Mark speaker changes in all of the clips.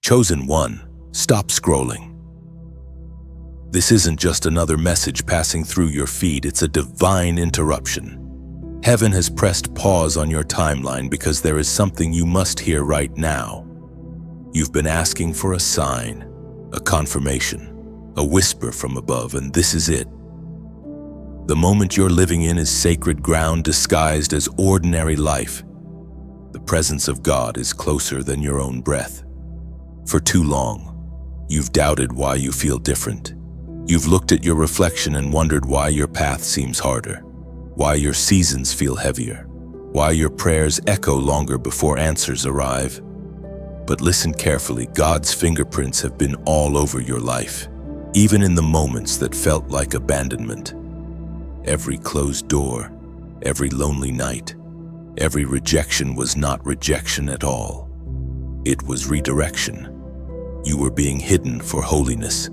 Speaker 1: Chosen one, stop scrolling. This isn't just another message passing through your feed, it's a divine interruption. Heaven has pressed pause on your timeline because there is something you must hear right now. You've been asking for a sign, a confirmation, a whisper from above, and this is it. The moment you're living in is sacred ground disguised as ordinary life. The presence of God is closer than your own breath. For too long, you've doubted why you feel different. You've looked at your reflection and wondered why your path seems harder, why your seasons feel heavier, why your prayers echo longer before answers arrive. But listen carefully, God's fingerprints have been all over your life, even in the moments that felt like abandonment. Every closed door, every lonely night, every rejection was not rejection at all. It was redirection. You were being hidden for holiness,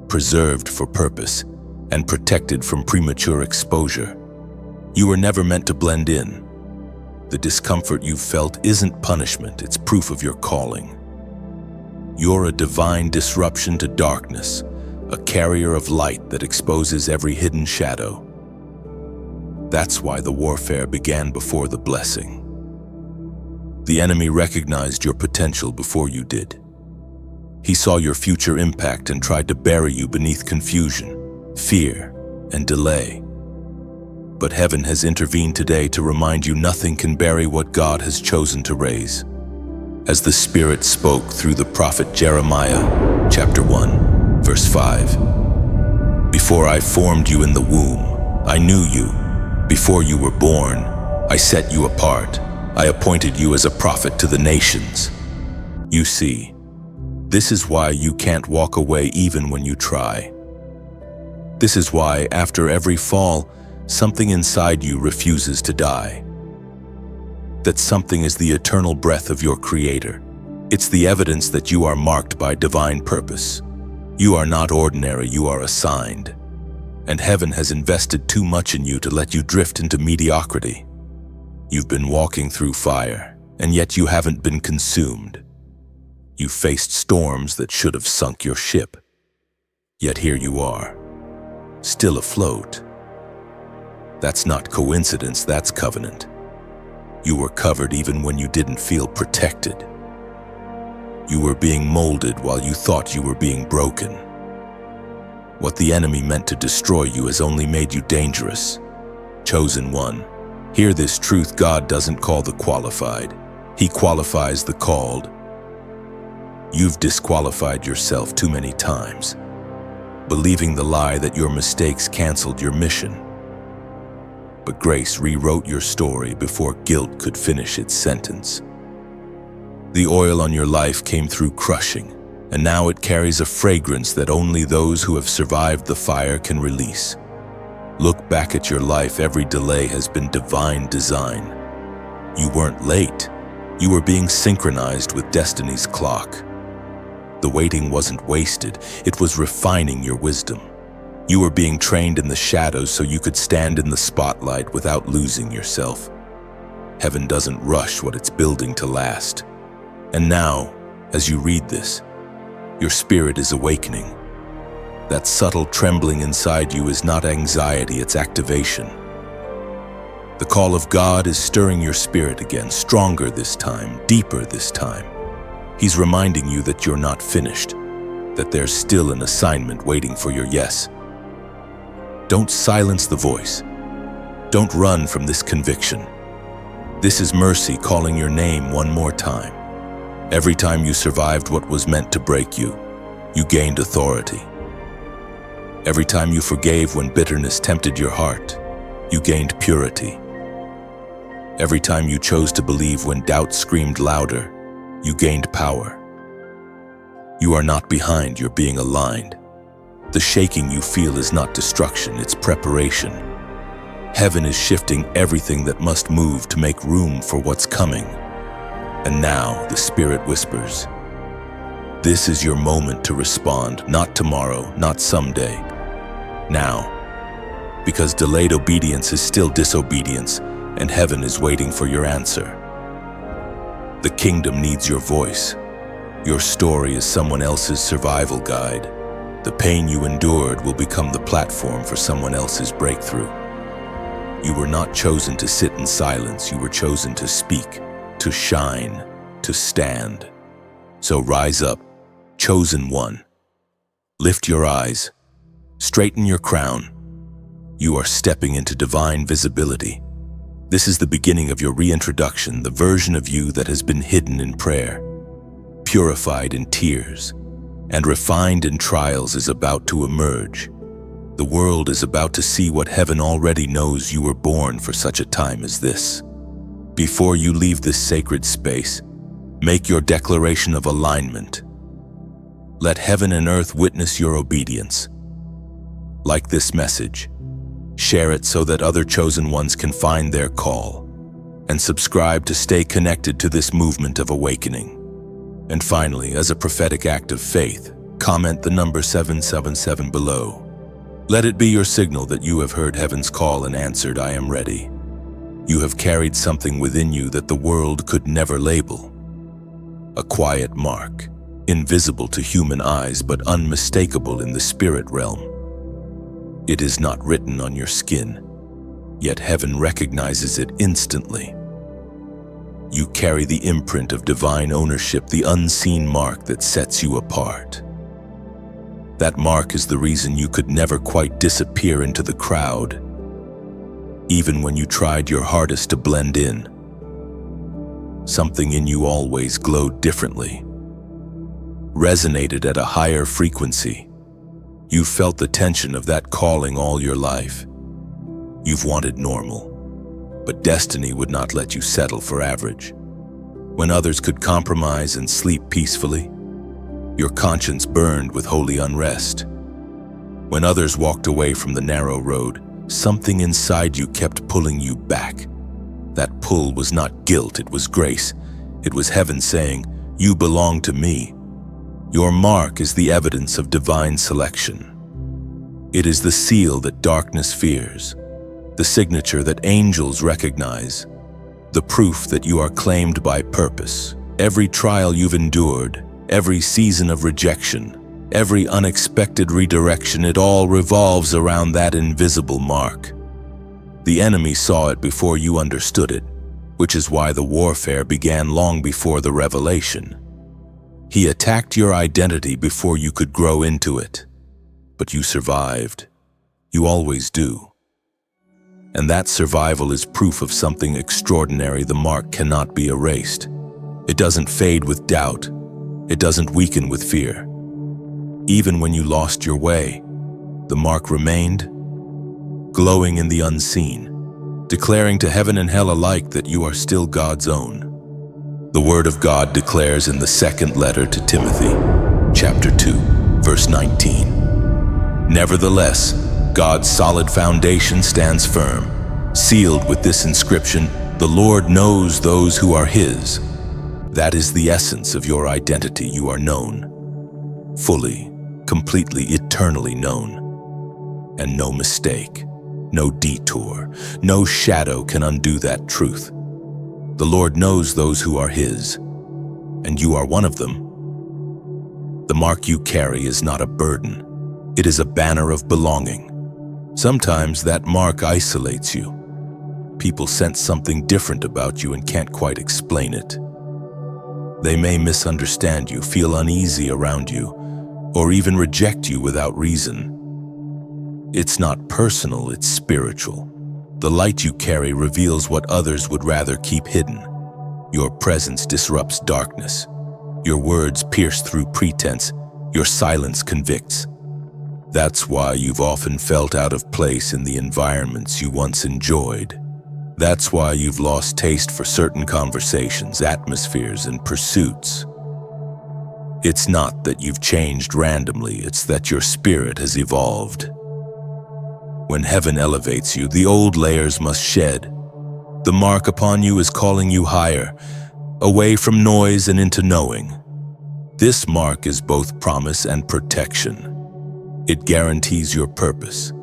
Speaker 1: preserved for purpose, and protected from premature exposure. You were never meant to blend in. The discomfort you've felt isn't punishment, it's proof of your calling. You're a divine disruption to darkness, a carrier of light that exposes every hidden shadow. That's why the warfare began before the blessing. The enemy recognized your potential before you did. He saw your future impact and tried to bury you beneath confusion, fear, and delay. But heaven has intervened today to remind you nothing can bury what God has chosen to raise. As the Spirit spoke through the prophet Jeremiah, chapter 1, verse 5. Before I formed you in the womb, I knew you. Before you were born, I set you apart. I appointed you as a prophet to the nations. You see, this is why you can't walk away even when you try. This is why, after every fall, something inside you refuses to die. That something is the eternal breath of your Creator. It's the evidence that you are marked by divine purpose. You are not ordinary, you are assigned. And heaven has invested too much in you to let you drift into mediocrity. You've been walking through fire, and yet you haven't been consumed. You faced storms that should have sunk your ship. Yet here you are, still afloat. That's not coincidence, that's covenant. You were covered even when you didn't feel protected. You were being molded while you thought you were being broken. What the enemy meant to destroy you has only made you dangerous. Chosen one, hear this truth: God doesn't call the qualified. He qualifies the called. You've disqualified yourself too many times, believing the lie that your mistakes canceled your mission. But grace rewrote your story before guilt could finish its sentence. The oil on your life came through crushing, and now it carries a fragrance that only those who have survived the fire can release. Look back at your life, every delay has been divine design. You weren't late, you were being synchronized with destiny's clock. The waiting wasn't wasted, it was refining your wisdom. You were being trained in the shadows so you could stand in the spotlight without losing yourself. Heaven doesn't rush what it's building to last. And now, as you read this, your spirit is awakening. That subtle trembling inside you is not anxiety, it's activation. The call of God is stirring your spirit again, stronger this time, deeper this time. He's reminding you that you're not finished, that there's still an assignment waiting for your yes. Don't silence the voice. Don't run from this conviction. This is mercy calling your name one more time. Every time you survived what was meant to break you, you gained authority. Every time you forgave when bitterness tempted your heart, you gained purity. Every time you chose to believe when doubt screamed louder, you gained power. You are not behind, you're being aligned. The shaking you feel is not destruction, it's preparation. Heaven is shifting everything that must move to make room for what's coming. And now the Spirit whispers, this is your moment to respond, not tomorrow, not someday. Now. Because delayed obedience is still disobedience, and heaven is waiting for your answer. The kingdom needs your voice. Your story is someone else's survival guide. The pain you endured will become the platform for someone else's breakthrough. You were not chosen to sit in silence. You were chosen to speak, to shine, to stand. So rise up, chosen one. Lift your eyes. Straighten your crown. You are stepping into divine visibility. This is the beginning of your reintroduction, the version of you that has been hidden in prayer, purified in tears, and refined in trials is about to emerge. The world is about to see what heaven already knows. You were born for such a time as this. Before you leave this sacred space, make your declaration of alignment. Let heaven and earth witness your obedience. Like this message, share it so that other chosen ones can find their call, and subscribe to stay connected to this movement of awakening. And finally, as a prophetic act of faith, comment the number 777 below. Let it be your signal that you have heard heaven's call and answered, "I am ready." You have carried something within you that the world could never label. A quiet mark, invisible to human eyes but unmistakable in the spirit realm. It is not written on your skin, yet heaven recognizes it instantly. You carry the imprint of divine ownership, the unseen mark that sets you apart. That mark is the reason you could never quite disappear into the crowd, even when you tried your hardest to blend in. Something in you always glowed differently, resonated at a higher frequency. You felt the tension of that calling all your life. You've wanted normal, but destiny would not let you settle for average. When others could compromise and sleep peacefully, your conscience burned with holy unrest. When others walked away from the narrow road, something inside you kept pulling you back. That pull was not guilt, it was grace. It was heaven saying, "You belong to me." Your mark is the evidence of divine selection. It is the seal that darkness fears, the signature that angels recognize, the proof that you are claimed by purpose. Every trial you've endured, every season of rejection, every unexpected redirection, it all revolves around that invisible mark. The enemy saw it before you understood it, which is why the warfare began long before the revelation. He attacked your identity before you could grow into it, but you survived. You always do. And that survival is proof of something extraordinary. The mark cannot be erased. It doesn't fade with doubt. It doesn't weaken with fear. Even when you lost your way, the mark remained, glowing in the unseen, declaring to heaven and hell alike that you are still God's own. The Word of God declares in the second letter to Timothy, chapter 2, verse 19, "Nevertheless, God's solid foundation stands firm, sealed with this inscription, 'The Lord knows those who are His.'" That is the essence of your identity. You are known, fully, completely, eternally known. And no mistake, no detour, no shadow can undo that truth. The Lord knows those who are His, and you are one of them. The mark you carry is not a burden. It is a banner of belonging. Sometimes that mark isolates you. People sense something different about you and can't quite explain it. They may misunderstand you, feel uneasy around you, or even reject you without reason. It's not personal, it's spiritual. The light you carry reveals what others would rather keep hidden. Your presence disrupts darkness. Your words pierce through pretense. Your silence convicts. That's why you've often felt out of place in the environments you once enjoyed. That's why you've lost taste for certain conversations, atmospheres, and pursuits. It's not that you've changed randomly, it's that your spirit has evolved. When heaven elevates you, the old layers must shed. The mark upon you is calling you higher, away from noise and into knowing. This mark is both promise and protection. It guarantees your purpose,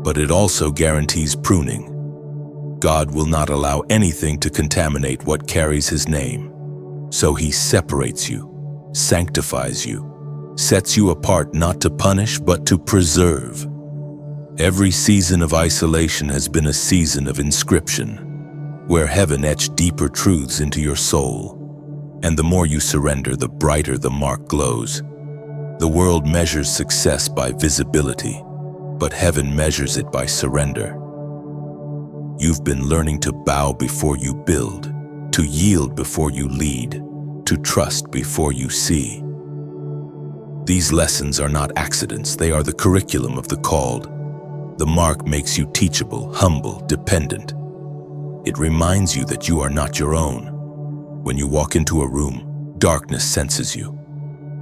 Speaker 1: but it also guarantees pruning. God will not allow anything to contaminate what carries His name, so He separates you, sanctifies you, sets you apart not to punish but to preserve. Every season of isolation has been a season of inscription, where heaven etched deeper truths into your soul. And the more you surrender, the brighter the mark glows. The world measures success by visibility, but heaven measures it by surrender. You've been learning to bow before you build, to yield before you lead, to trust before you see. These lessons are not accidents, they are the curriculum of the called. The mark makes you teachable, humble, dependent. It reminds you that you are not your own. When you walk into a room, darkness senses you.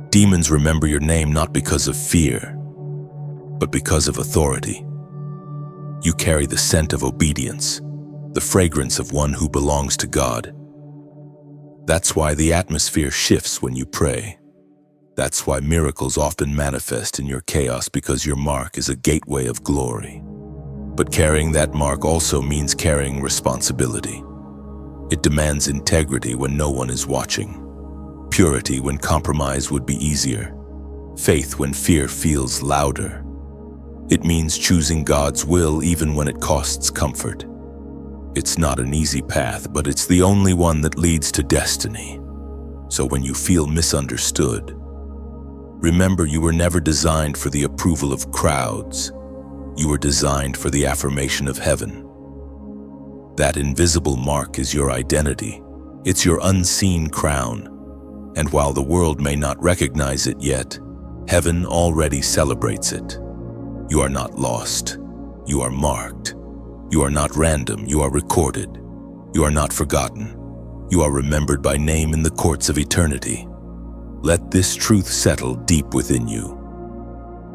Speaker 1: Demons remember your name not because of fear, but because of authority. You carry the scent of obedience, the fragrance of one who belongs to God. That's why the atmosphere shifts when you pray. That's why miracles often manifest in your chaos, because your mark is a gateway of glory. But carrying that mark also means carrying responsibility. It demands integrity when no one is watching, purity when compromise would be easier, faith when fear feels louder. It means choosing God's will even when it costs comfort. It's not an easy path, but it's the only one that leads to destiny. So when you feel misunderstood, remember you were never designed for the approval of crowds. You were designed for the affirmation of heaven. That invisible mark is your identity. It's your unseen crown. And while the world may not recognize it yet, heaven already celebrates it. You are not lost. You are marked. You are not random. You are recorded. You are not forgotten. You are remembered by name in the courts of eternity. Let this truth settle deep within you.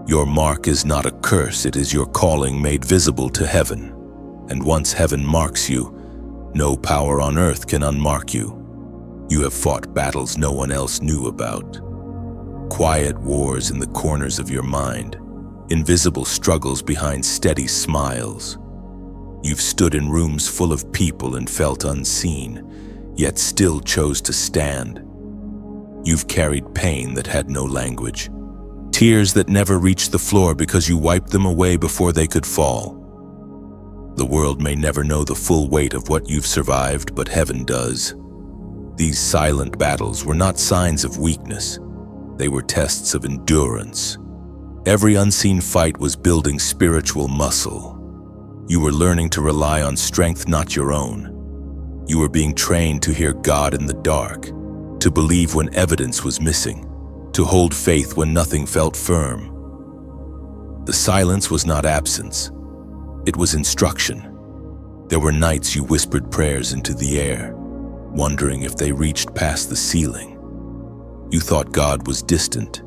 Speaker 1: Your mark is not a curse, it is your calling made visible to heaven. And once heaven marks you, no power on earth can unmark you. You have fought battles no one else knew about. Quiet wars in the corners of your mind, invisible struggles behind steady smiles. You've stood in rooms full of people and felt unseen, yet still chose to stand. You've carried pain that had no language, tears that never reached the floor because you wiped them away before they could fall. The world may never know the full weight of what you've survived, but heaven does. These silent battles were not signs of weakness. They were tests of endurance. Every unseen fight was building spiritual muscle. You were learning to rely on strength not your own. You were being trained to hear God in the dark, to believe when evidence was missing, to hold faith when nothing felt firm. The silence was not absence. It was instruction. There were nights you whispered prayers into the air, wondering if they reached past the ceiling. You thought God was distant,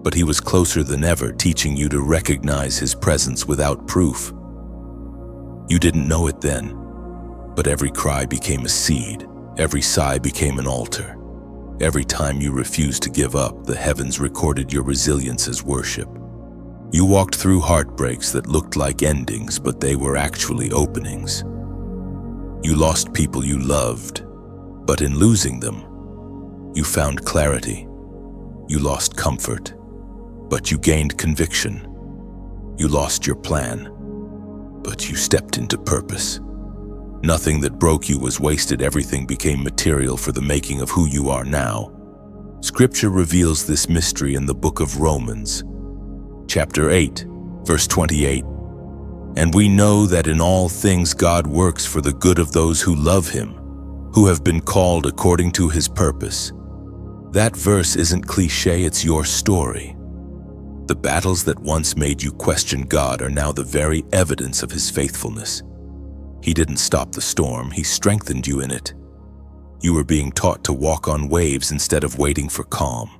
Speaker 1: but He was closer than ever, teaching you to recognize His presence without proof. You didn't know it then, but every cry became a seed. Every sigh became an altar. Every time you refused to give up, the heavens recorded your resilience as worship. You walked through heartbreaks that looked like endings, but they were actually openings. You lost people you loved, but in losing them, you found clarity. You lost comfort, but you gained conviction. You lost your plan, but you stepped into purpose. Nothing that broke you was wasted. Everything became material for the making of who you are now. Scripture reveals this mystery in the book of Romans, chapter 8, verse 28. And we know that in all things God works for the good of those who love Him, who have been called according to His purpose. That verse isn't cliche, it's your story. The battles that once made you question God are now the very evidence of His faithfulness. He didn't stop the storm, He strengthened you in it. You were being taught to walk on waves instead of waiting for calm.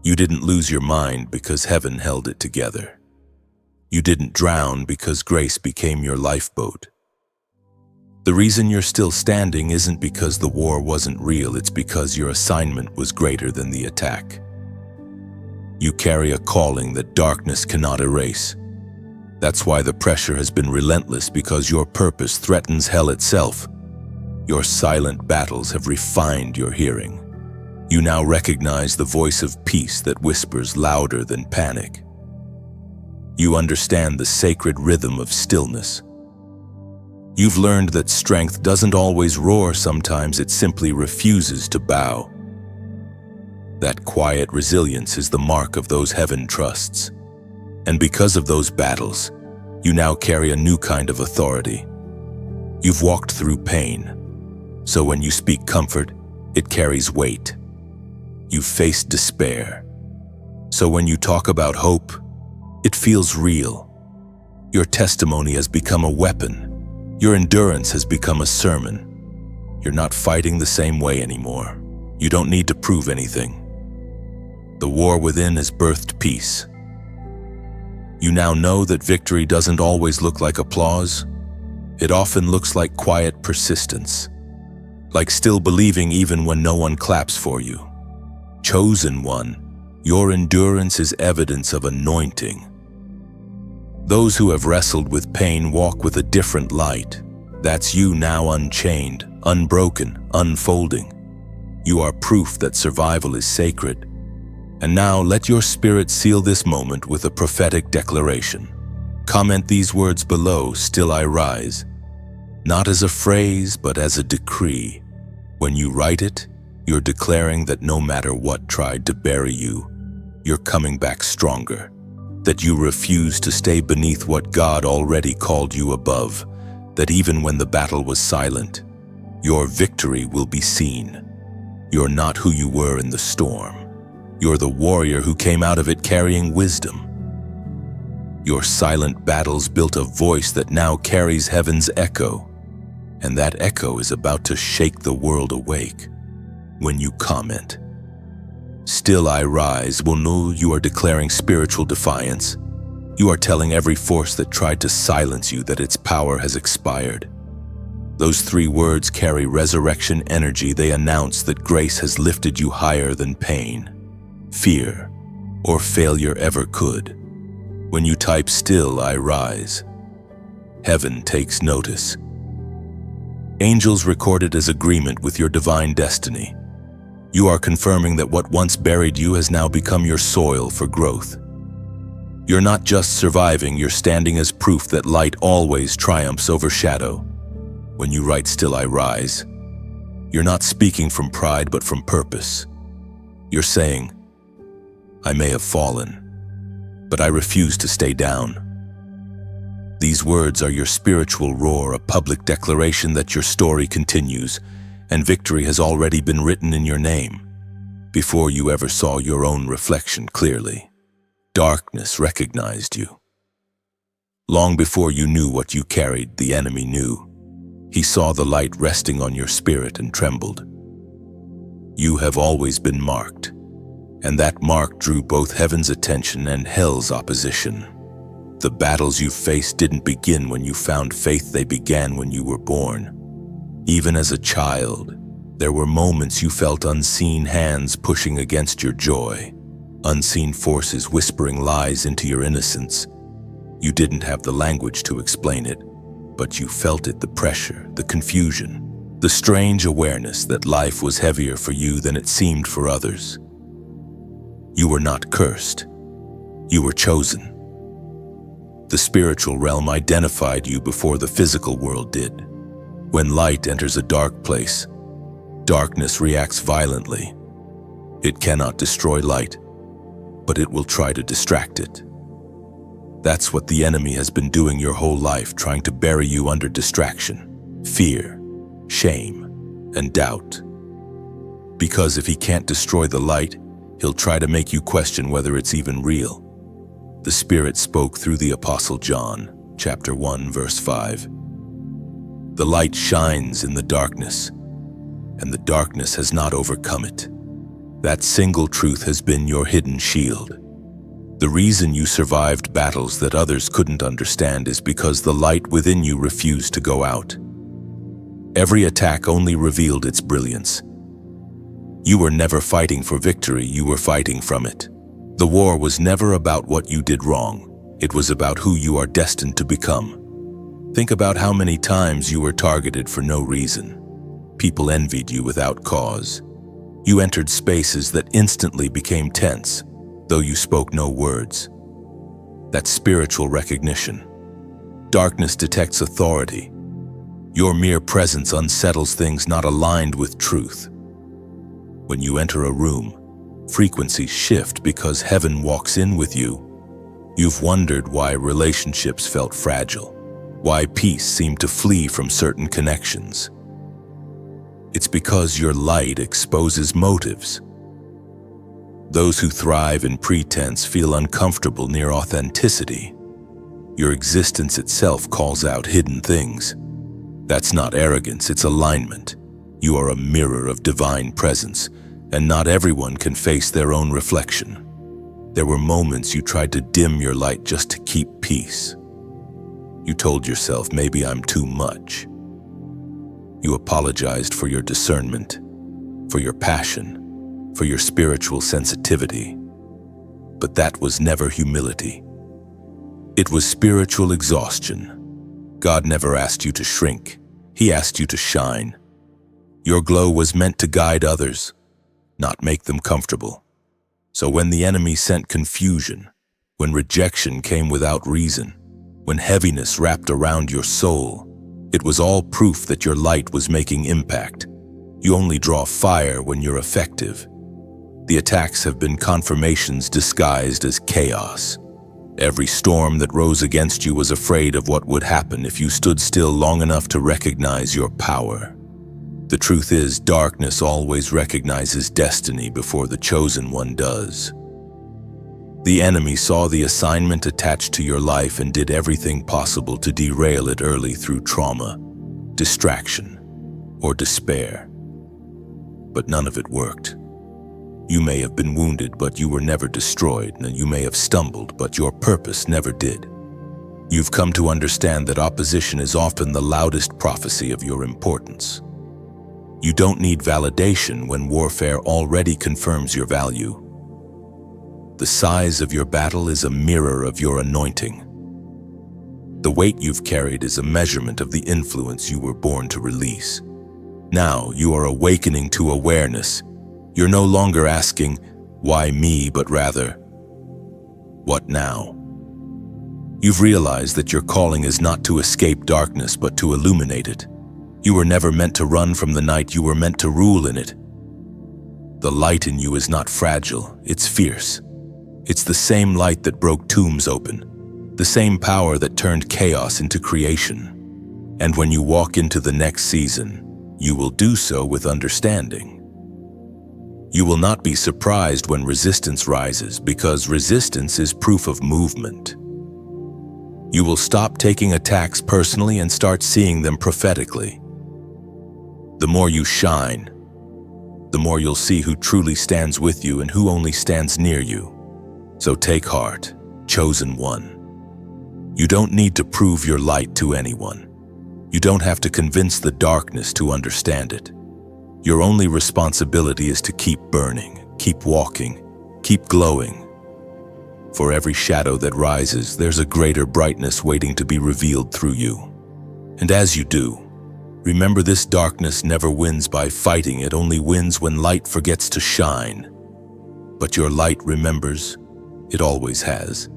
Speaker 1: You didn't lose your mind because heaven held it together. You didn't drown because grace became your lifeboat. The reason you're still standing isn't because the war wasn't real, it's because your assignment was greater than the attack. You carry a calling that darkness cannot erase. That's why the pressure has been relentless, because your purpose threatens hell itself. Your silent battles have refined your hearing. You now recognize the voice of peace that whispers louder than panic. You understand the sacred rhythm of stillness. You've learned that strength doesn't always roar, sometimes it simply refuses to bow. That quiet resilience is the mark of those heaven trusts. And because of those battles, you now carry a new kind of authority. You've walked through pain, so when you speak comfort, it carries weight. You've faced despair, so when you talk about hope, it feels real. Your testimony has become a weapon. Your endurance has become a sermon. You're not fighting the same way anymore. You don't need to prove anything. The war within has birthed peace. You now know that victory doesn't always look like applause. It often looks like quiet persistence, like still believing even when no one claps for you. Chosen one, your endurance is evidence of anointing. Those who have wrestled with pain walk with a different light. That's you now, unchained, unbroken, unfolding. You are proof that survival is sacred. And now let your spirit seal this moment with a prophetic declaration. Comment these words below, "Still I rise," not as a phrase, but as a decree. When you write it, you're declaring that no matter what tried to bury you, you're coming back stronger. That you refuse to stay beneath what God already called you above. That even when the battle was silent, your victory will be seen. You're not who you were in the storm. You're the warrior who came out of it carrying wisdom. Your silent battles built a voice that now carries heaven's echo, and that echo is about to shake the world awake. When you comment, "Still I rise," will know you are declaring spiritual defiance. You are telling every force that tried to silence you that its power has expired. Those 3 words carry resurrection energy. They announce that grace has lifted you higher than pain, fear, or failure ever could. When you type "Still I rise," heaven takes notice. Angels record it as agreement with your divine destiny. You are confirming that what once buried you has now become your soil for growth. You're not just surviving, you're standing as proof that light always triumphs over shadow. When you write "Still I rise," you're not speaking from pride but from purpose. You're saying, "I may have fallen, but I refuse to stay down." These words are your spiritual roar, a public declaration that your story continues, and victory has already been written in your name, before you ever saw your own reflection clearly. Darkness recognized you. Long before you knew what you carried, the enemy knew. He saw the light resting on your spirit and trembled. You have always been marked, and that mark drew both heaven's attention and hell's opposition. The battles you faced didn't begin when you found faith, they began when you were born. Even as a child, there were moments you felt unseen hands pushing against your joy, unseen forces whispering lies into your innocence. You didn't have the language to explain it, but you felt it, the pressure, the confusion, the strange awareness that life was heavier for you than it seemed for others. You were not cursed. You were chosen. The spiritual realm identified you before the physical world did. When light enters a dark place, darkness reacts violently. It cannot destroy light, but it will try to distract it. That's what the enemy has been doing your whole life, trying to bury you under distraction, fear, shame, and doubt. Because if he can't destroy the light, he'll try to make you question whether it's even real. The Spirit spoke through the Apostle John, chapter 1, verse 5. The light shines in the darkness, and the darkness has not overcome it. That single truth has been your hidden shield. The reason you survived battles that others couldn't understand is because the light within you refused to go out. Every attack only revealed its brilliance. You were never fighting for victory, you were fighting from it. The war was never about what you did wrong. It was about who you are destined to become. Think about how many times you were targeted for no reason. People envied you without cause. You entered spaces that instantly became tense, though you spoke no words. That's spiritual recognition. Darkness detects authority. Your mere presence unsettles things not aligned with truth. When you enter a room, frequencies shift because heaven walks in with you. You've wondered why relationships felt fragile, why peace seemed to flee from certain connections. It's because your light exposes motives. Those who thrive in pretense feel uncomfortable near authenticity. Your existence itself calls out hidden things. That's not arrogance, it's alignment. You are a mirror of divine presence, and not everyone can face their own reflection. There were moments you tried to dim your light just to keep peace. You told yourself, maybe I'm too much. You apologized for your discernment, for your passion, for your spiritual sensitivity. But that was never humility. It was spiritual exhaustion. God never asked you to shrink. He asked you to shine. Your glow was meant to guide others, not make them comfortable. So when the enemy sent confusion, when rejection came without reason, when heaviness wrapped around your soul, it was all proof that your light was making impact. You only draw fire when you're effective. The attacks have been confirmations disguised as chaos. Every storm that rose against you was afraid of what would happen if you stood still long enough to recognize your power. The truth is, darkness always recognizes destiny before the chosen one does. The enemy saw the assignment attached to your life and did everything possible to derail it early through trauma, distraction, or despair. But none of it worked. You may have been wounded, but you were never destroyed, and you may have stumbled, but your purpose never did. You've come to understand that opposition is often the loudest prophecy of your importance. You don't need validation when warfare already confirms your value. The size of your battle is a mirror of your anointing. The weight you've carried is a measurement of the influence you were born to release. Now you are awakening to awareness. You're no longer asking, why me, but rather, what now? You've realized that your calling is not to escape darkness, but to illuminate it. You were never meant to run from the night, you were meant to rule in it. The light in you is not fragile, it's fierce. It's the same light that broke tombs open, the same power that turned chaos into creation. And when you walk into the next season, you will do so with understanding. You will not be surprised when resistance rises, because resistance is proof of movement. You will stop taking attacks personally and start seeing them prophetically. The more you shine, the more you'll see who truly stands with you and who only stands near you. So take heart, chosen one. You don't need to prove your light to anyone. You don't have to convince the darkness to understand it. Your only responsibility is to keep burning, keep walking, keep glowing. For every shadow that rises, there's a greater brightness waiting to be revealed through you. And as you do, remember, this darkness never wins by fighting, it only wins when light forgets to shine. But your light remembers, it always has.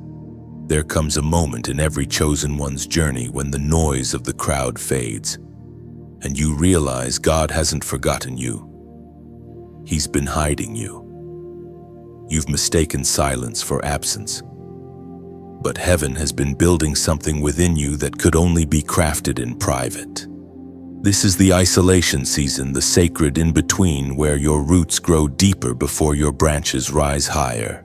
Speaker 1: There comes a moment in every chosen one's journey when the noise of the crowd fades, and you realize God hasn't forgotten you. He's been hiding you. You've mistaken silence for absence. But heaven has been building something within you that could only be crafted in private. This is the isolation season, the sacred in-between, where your roots grow deeper before your branches rise higher.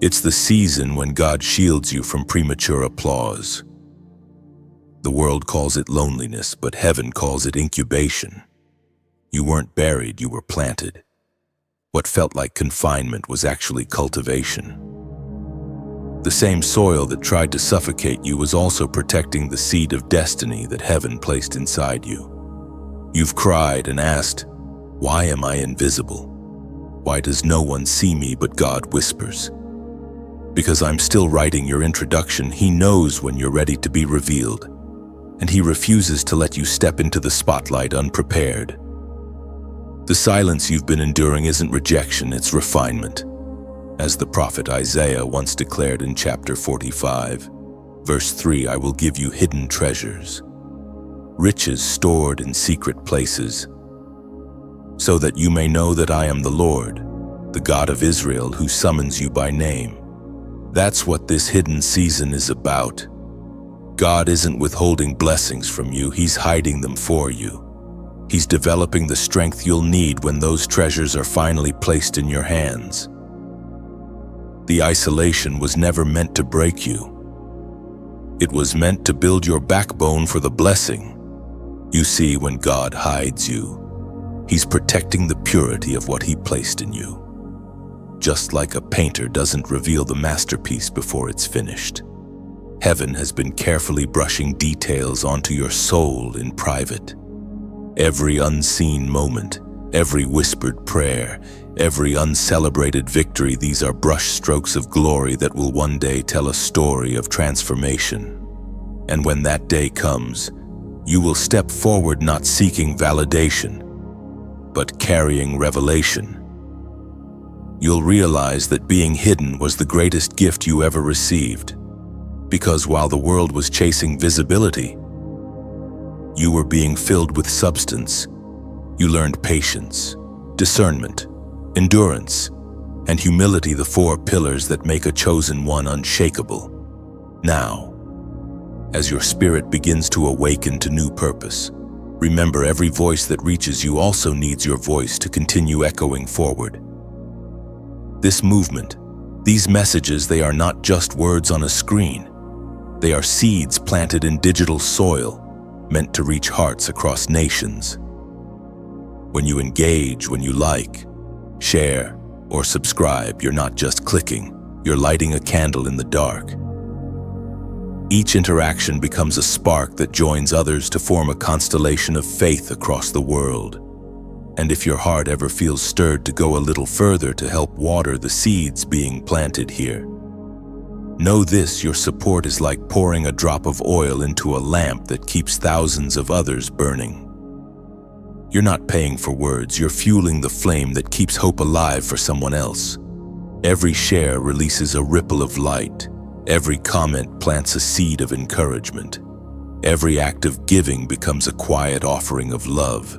Speaker 1: It's the season when God shields you from premature applause. The world calls it loneliness, but heaven calls it incubation. You weren't buried, you were planted. What felt like confinement was actually cultivation. The same soil that tried to suffocate you was also protecting the seed of destiny that heaven placed inside you. You've cried and asked, why am I invisible? Why does no one see me but God whispers? Because I'm still writing your introduction, He knows when you're ready to be revealed, and He refuses to let you step into the spotlight unprepared. The silence you've been enduring isn't rejection, it's refinement. As the prophet Isaiah once declared in chapter 45, verse 3, I will give you hidden treasures, riches stored in secret places, so that you may know that I am the Lord, the God of Israel, who summons you by name. That's what this hidden season is about. God isn't withholding blessings from you, He's hiding them for you. He's developing the strength you'll need when those treasures are finally placed in your hands. The isolation was never meant to break you. It was meant to build your backbone for the blessing. You see, when God hides you, He's protecting the purity of what He placed in you. Just like a painter doesn't reveal the masterpiece before it's finished. Heaven has been carefully brushing details onto your soul in private. Every unseen moment, every whispered prayer, every uncelebrated victory, these are brush strokes of glory that will one day tell a story of transformation. And when that day comes, you will step forward not seeking validation, but carrying revelation. You'll realize that being hidden was the greatest gift you ever received, because while the world was chasing visibility, you were being filled with substance. You learned patience, discernment, endurance, and humility, the four pillars that make a chosen one unshakable. Now, as your spirit begins to awaken to new purpose, remember every voice that reaches you also needs your voice to continue echoing forward. This movement, these messages, they are not just words on a screen. They are seeds planted in digital soil, meant to reach hearts across nations. When you engage, when you like, share, or subscribe, you're not just clicking, you're lighting a candle in the dark. Each interaction becomes a spark that joins others to form a constellation of faith across the world. And if your heart ever feels stirred to go a little further to help water the seeds being planted here, know this: your support is like pouring a drop of oil into a lamp that keeps thousands of others burning. You're not paying for words, you're fueling the flame that keeps hope alive for someone else. Every share releases a ripple of light. Every comment plants a seed of encouragement. Every act of giving becomes a quiet offering of love.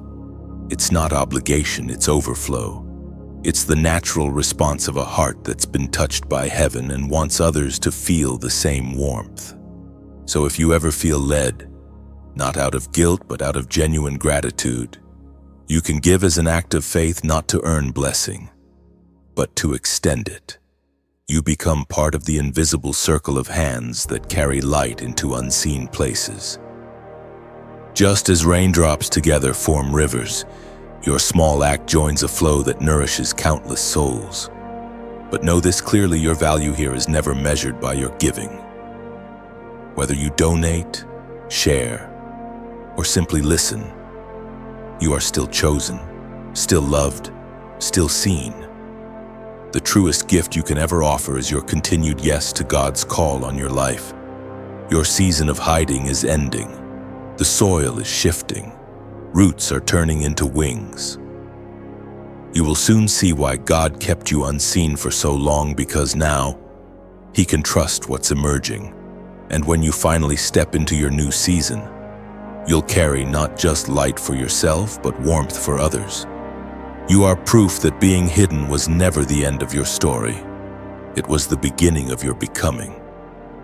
Speaker 1: It's not obligation, it's overflow. It's the natural response of a heart that's been touched by heaven and wants others to feel the same warmth. So if you ever feel led, not out of guilt but out of genuine gratitude, you can give as an act of faith, not to earn blessing, but to extend it. You become part of the invisible circle of hands that carry light into unseen places. Just as raindrops together form rivers, your small act joins a flow that nourishes countless souls. But know this clearly: your value here is never measured by your giving. Whether you donate, share, or simply listen, you are still chosen, still loved, still seen. The truest gift you can ever offer is your continued yes to God's call on your life. Your season of hiding is ending. The soil is shifting. Roots are turning into wings. You will soon see why God kept you unseen for so long, because now He can trust what's emerging. And when you finally step into your new season, you'll carry not just light for yourself, but warmth for others. You are proof that being hidden was never the end of your story. It was the beginning of your becoming.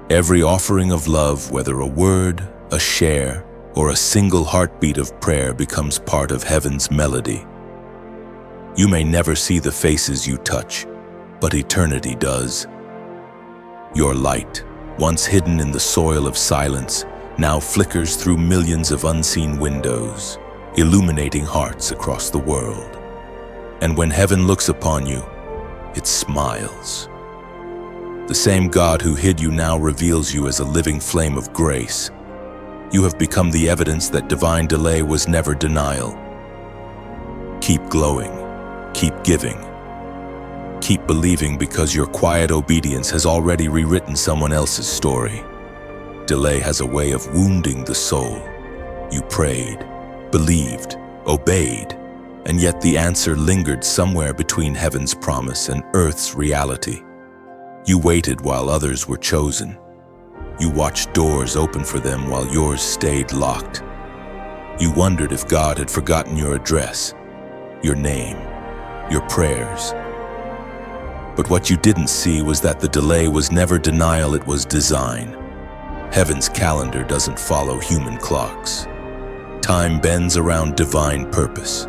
Speaker 1: Every offering of love, whether a word, a share, or a single heartbeat of prayer, becomes part of heaven's melody. You may never see the faces you touch, but eternity does. Your light, once hidden in the soil of silence, now flickers through millions of unseen windows, illuminating hearts across the world. And when heaven looks upon you, it smiles. The same God who hid you now reveals you as a living flame of grace. You have become the evidence that divine delay was never denial. Keep glowing, keep giving, keep believing, because your quiet obedience has already rewritten someone else's story. Delay has a way of wounding the soul. You prayed, believed, obeyed, And yet the answer lingered somewhere between heaven's promise and earth's reality. You waited while others were chosen. You watched doors open for them while yours stayed locked. You wondered if God had forgotten your address, your name, your prayers. But what you didn't see was that the delay was never denial, it was design. Heaven's calendar doesn't follow human clocks. Time bends around divine purpose.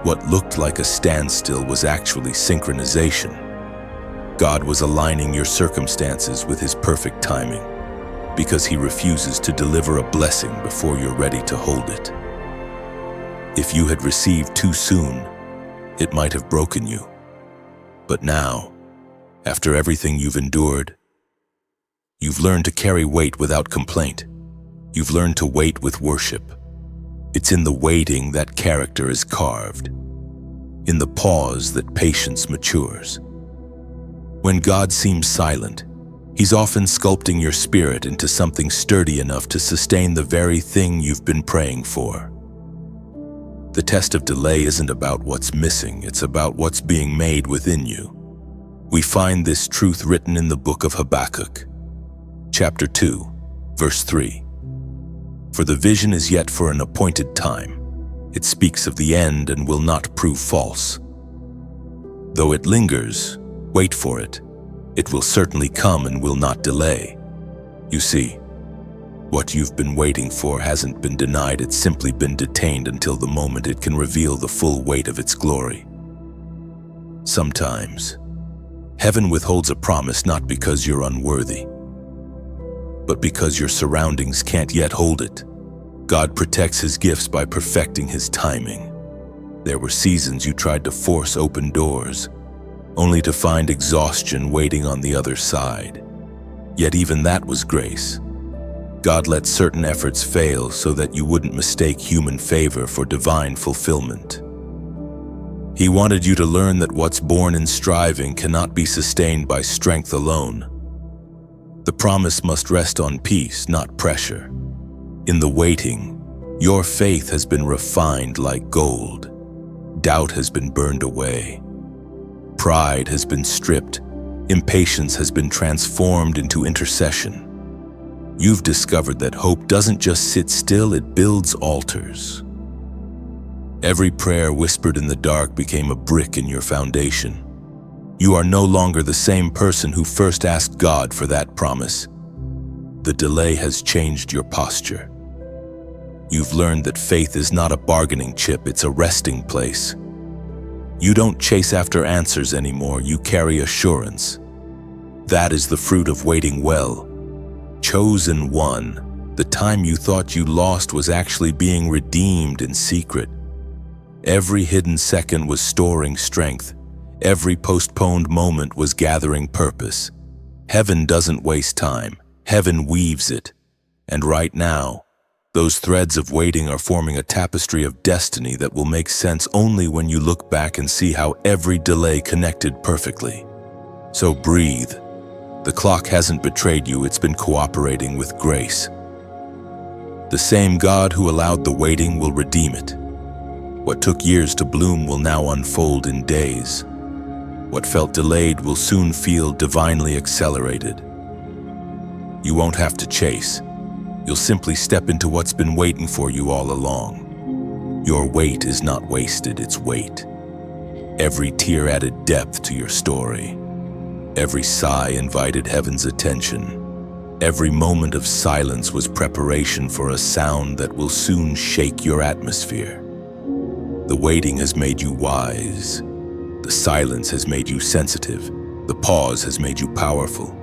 Speaker 1: What looked like a standstill was actually synchronization. God was aligning your circumstances with His perfect timing, because He refuses to deliver a blessing before you're ready to hold it. If you had received too soon, it might have broken you. But now, after everything you've endured, you've learned to carry weight without complaint. You've learned to wait with worship. It's in the waiting that character is carved, in the pause that patience matures. When God seems silent, He's often sculpting your spirit into something sturdy enough to sustain the very thing you've been praying for. The test of delay isn't about what's missing, it's about what's being made within you. We find this truth written in the book of Habakkuk, chapter 2, verse 3. For the vision is yet for an appointed time. It speaks of the end and will not prove false. Though it lingers, wait for it. It will certainly come and will not delay. You see, what you've been waiting for hasn't been denied, it's simply been detained until the moment it can reveal the full weight of its glory. Sometimes, heaven withholds a promise not because you're unworthy, but because your surroundings can't yet hold it. God protects His gifts by perfecting His timing. There were seasons you tried to force open doors, only to find exhaustion waiting on the other side. Yet even that was grace. God let certain efforts fail so that you wouldn't mistake human favor for divine fulfillment. He wanted you to learn that what's born in striving cannot be sustained by strength alone. The promise must rest on peace, not pressure. In the waiting, your faith has been refined like gold. Doubt has been burned away. Pride has been stripped. Impatience has been transformed into intercession. You've discovered that hope doesn't just sit still, it builds altars. Every prayer whispered in the dark became a brick in your foundation. You are no longer the same person who first asked God for that promise. The delay has changed your posture. You've learned that faith is not a bargaining chip, it's a resting place. You don't chase after answers anymore, you carry assurance. That is the fruit of waiting well. Chosen one, the time you thought you lost was actually being redeemed in secret. Every hidden second was storing strength. Every postponed moment was gathering purpose. Heaven doesn't waste time. Heaven weaves it. And right now, those threads of waiting are forming a tapestry of destiny that will make sense only when you look back and see how every delay connected perfectly. So breathe. The clock hasn't betrayed you, it's been cooperating with grace. The same God who allowed the waiting will redeem it. What took years to bloom will now unfold in days. What felt delayed will soon feel divinely accelerated. You won't have to chase. You'll simply step into what's been waiting for you all along. Your wait is not wasted, it's weight. Every tear added depth to your story. Every sigh invited heaven's attention. Every moment of silence was preparation for a sound that will soon shake your atmosphere. The waiting has made you wise. The silence has made you sensitive. The pause has made you powerful.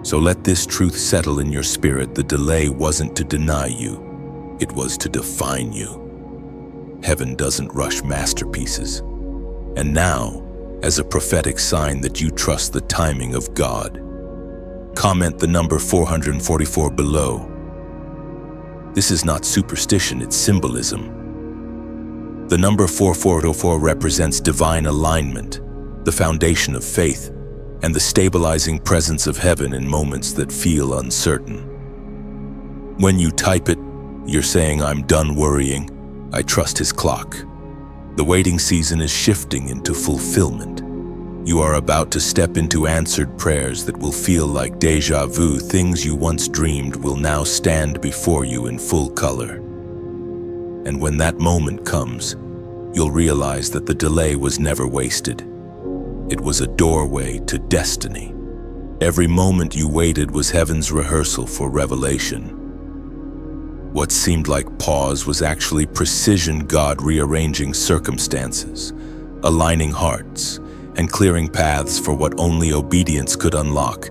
Speaker 1: So let this truth settle in your spirit. The delay wasn't to deny you. It was to define you. Heaven doesn't rush masterpieces. And now, as a prophetic sign that you trust the timing of God, comment the number 444 below. This is not superstition, it's symbolism. The number 4444 represents divine alignment, the foundation of faith, and the stabilizing presence of heaven in moments that feel uncertain. When you type it, you're saying, "I'm done worrying. I trust His clock." The waiting season is shifting into fulfillment. You are about to step into answered prayers that will feel like déjà vu. Things you once dreamed will now stand before you in full color. And when that moment comes, you'll realize that the delay was never wasted. It was a doorway to destiny. Every moment you waited was heaven's rehearsal for revelation. What seemed like pause was actually precision, God rearranging circumstances, aligning hearts, and clearing paths for what only obedience could unlock.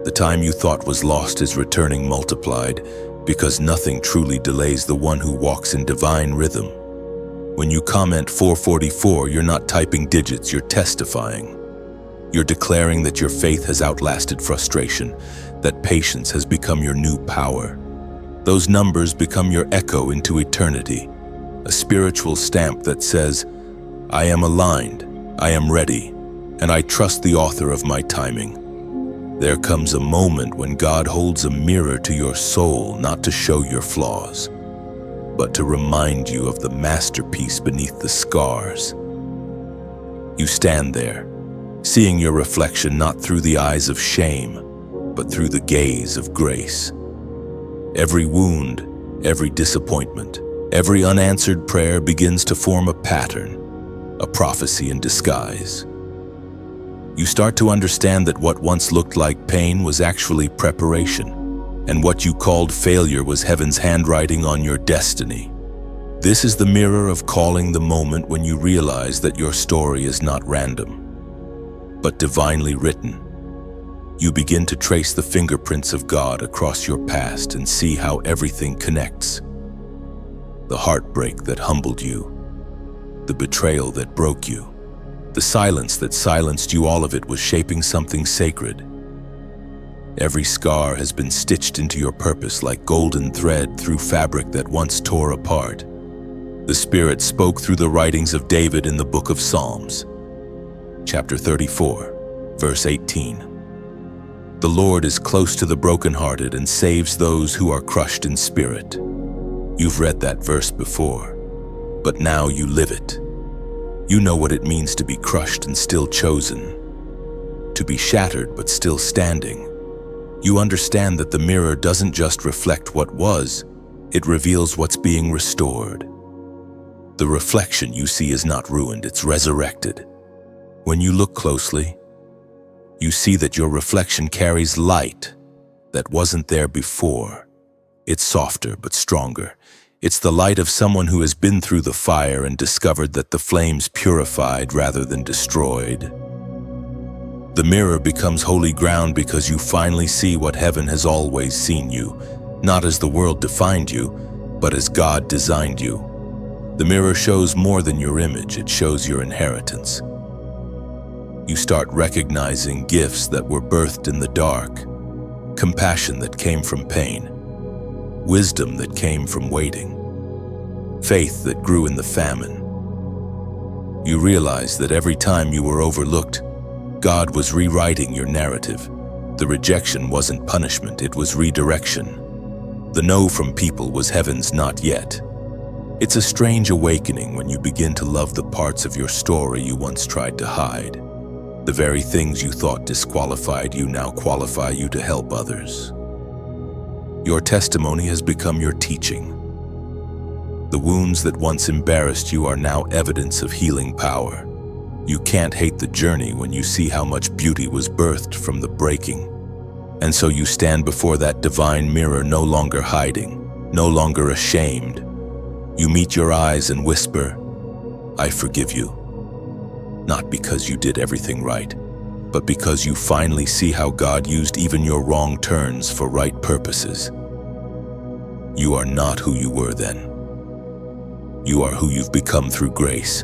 Speaker 1: The time you thought was lost is returning multiplied, because nothing truly delays the one who walks in divine rhythm. When you comment 444, you're not typing digits, you're testifying. You're declaring that your faith has outlasted frustration, that patience has become your new power. Those numbers become your echo into eternity, a spiritual stamp that says, I am aligned, I am ready, and I trust the author of my timing. There comes a moment when God holds a mirror to your soul, not to show your flaws, but to remind you of the masterpiece beneath the scars. You stand there, seeing your reflection not through the eyes of shame, but through the gaze of grace. Every wound, every disappointment, every unanswered prayer begins to form a pattern, a prophecy in disguise. You start to understand that what once looked like pain was actually preparation, and what you called failure was heaven's handwriting on your destiny. This is the mirror of calling, the moment when you realize that your story is not random, but divinely written. You begin to trace the fingerprints of God across your past and see how everything connects. The heartbreak that humbled you, the betrayal that broke you, the silence that silenced you, all of it was shaping something sacred. Every scar has been stitched into your purpose like golden thread through fabric that once tore apart. The Spirit spoke through the writings of David in the book of Psalms, chapter 34, verse 18. The Lord is close to the brokenhearted and saves those who are crushed in spirit. You've read that verse before, but now you live it. You know what it means to be crushed and still chosen, to be shattered but still standing. You understand that the mirror doesn't just reflect what was, it reveals what's being restored. The reflection you see is not ruined, it's resurrected. When you look closely, you see that your reflection carries light that wasn't there before. It's softer but stronger. It's the light of someone who has been through the fire and discovered that the flames purified rather than destroyed. The mirror becomes holy ground because you finally see what heaven has always seen you, not as the world defined you, but as God designed you. The mirror shows more than your image, it shows your inheritance. You start recognizing gifts that were birthed in the dark, compassion that came from pain, wisdom that came from waiting, faith that grew in the famine. You realize that every time you were overlooked, God was rewriting your narrative. The rejection wasn't punishment, it was redirection. The no from people was heaven's not yet. It's a strange awakening when you begin to love the parts of your story you once tried to hide. The very things you thought disqualified you now qualify you to help others. Your testimony has become your teaching. The wounds that once embarrassed you are now evidence of healing power. You can't hate the journey when you see how much beauty was birthed from the breaking. And so you stand before that divine mirror, no longer hiding, no longer ashamed. You meet your eyes and whisper, I forgive you. Not because you did everything right, but because you finally see how God used even your wrong turns for right purposes. You are not who you were then. You are who you've become through grace.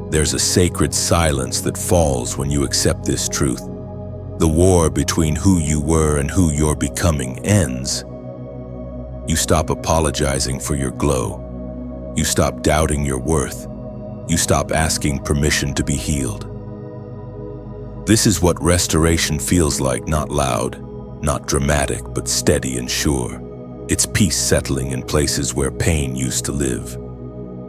Speaker 1: There's a sacred silence that falls when you accept this truth. The war between who you were and who you're becoming ends. You stop apologizing for your glow. You stop doubting your worth. You stop asking permission to be healed. This is what restoration feels like, not loud, not dramatic, but steady and sure. It's peace settling in places where pain used to live.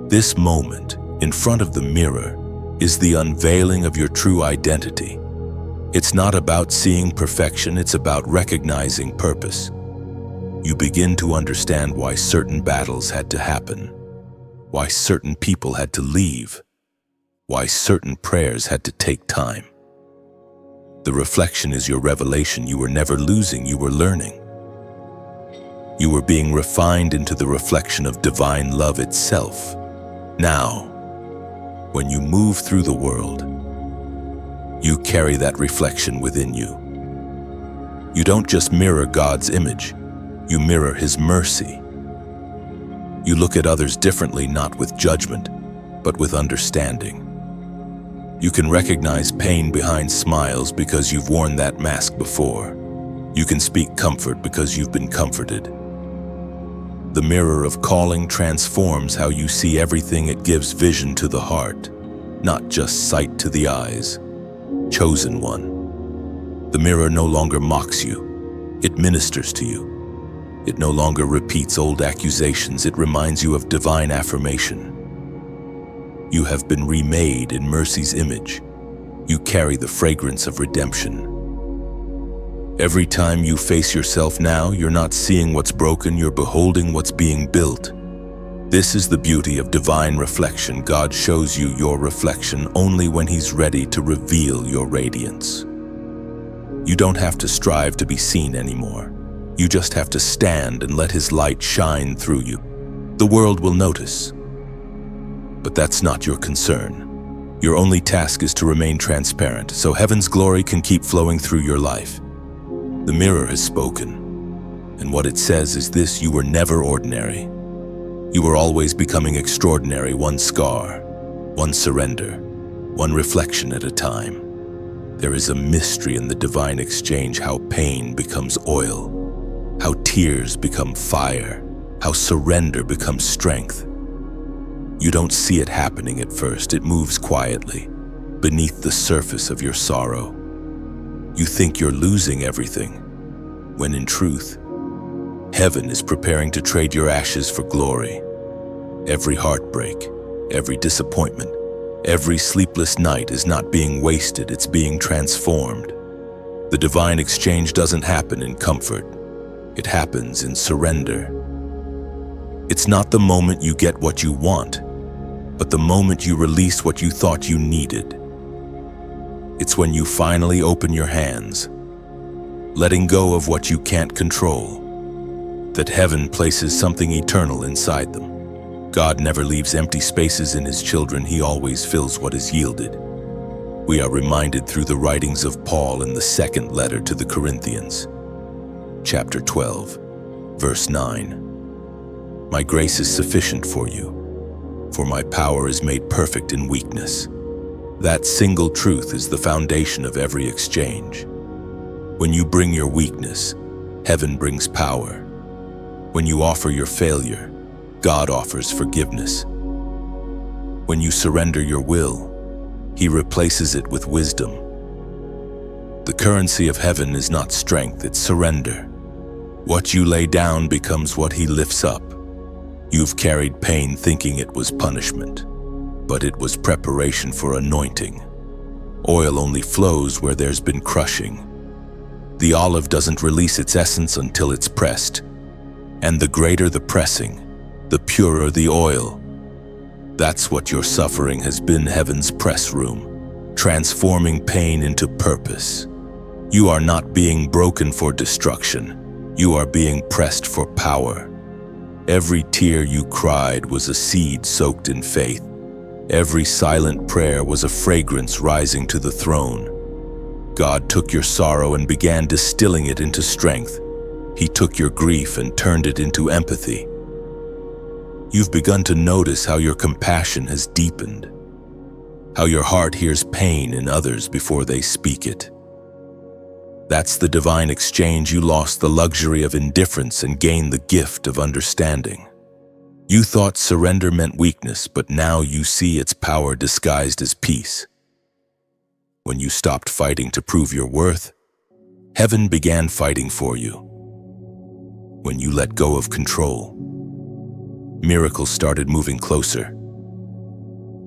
Speaker 1: This moment In front of the mirror is the unveiling of your true identity. It's not about seeing perfection, it's about recognizing purpose. You begin to understand why certain battles had to happen, why certain people had to leave, why certain prayers had to take time. The reflection is your revelation. You were never losing, you were learning. You were being refined into the reflection of divine love itself. Now, when you move through the world, you carry that reflection within you. You don't just mirror God's image, you mirror His mercy. You look at others differently, not with judgment, but with understanding. You can recognize pain behind smiles because you've worn that mask before. You can speak comfort because you've been comforted. The mirror of calling transforms how you see everything. It gives vision to the heart, not just sight to the eyes. Chosen one. The mirror no longer mocks you. It ministers to you. It no longer repeats old accusations. It reminds you of divine affirmation. You have been remade in mercy's image. You carry the fragrance of redemption. Every time you face yourself now, you're not seeing what's broken, you're beholding what's being built. This is the beauty of divine reflection. God shows you your reflection only when He's ready to reveal your radiance. You don't have to strive to be seen anymore. You just have to stand and let His light shine through you. The world will notice, but that's not your concern. Your only task is to remain transparent, so heaven's glory can keep flowing through your life. The mirror has spoken, and what it says is this: you were never ordinary. You were always becoming extraordinary, one scar, one surrender, one reflection at a time. There is a mystery in the divine exchange, how pain becomes oil, how tears become fire, how surrender becomes strength. You don't see it happening at first. It moves quietly, beneath the surface of your sorrow. You think you're losing everything, when in truth, heaven is preparing to trade your ashes for glory. Every heartbreak, every disappointment, every sleepless night is not being wasted, it's being transformed. The divine exchange doesn't happen in comfort. It happens in surrender. It's not the moment you get what you want, but the moment you release what you thought you needed. It's when you finally open your hands, letting go of what you can't control, that heaven places something eternal inside them. God never leaves empty spaces in His children. He always fills what is yielded. We are reminded through the writings of Paul in the second letter to the Corinthians, chapter 12, verse 9. My grace is sufficient for you, for my power is made perfect in weakness. That single truth is the foundation of every exchange. When you bring your weakness, heaven brings power. When you offer your failure, God offers forgiveness. When you surrender your will, He replaces it with wisdom. The currency of heaven is not strength, it's surrender. What you lay down becomes what He lifts up. You've carried pain thinking it was punishment, but it was preparation for anointing. Oil only flows where there's been crushing. The olive doesn't release its essence until it's pressed. And the greater the pressing, the purer the oil. That's what your suffering has been, heaven's press room, transforming pain into purpose. You are not being broken for destruction. You are being pressed for power. Every tear you cried was a seed soaked in faith. Every silent prayer was a fragrance rising to the throne. God took your sorrow and began distilling it into strength. He took your grief and turned it into empathy. You've begun to notice how your compassion has deepened, how your heart hears pain in others before they speak it. That's the divine exchange. You lost the luxury of indifference and gained the gift of understanding. You thought surrender meant weakness, but now you see its power disguised as peace. When you stopped fighting to prove your worth, heaven began fighting for you. When you let go of control, miracles started moving closer.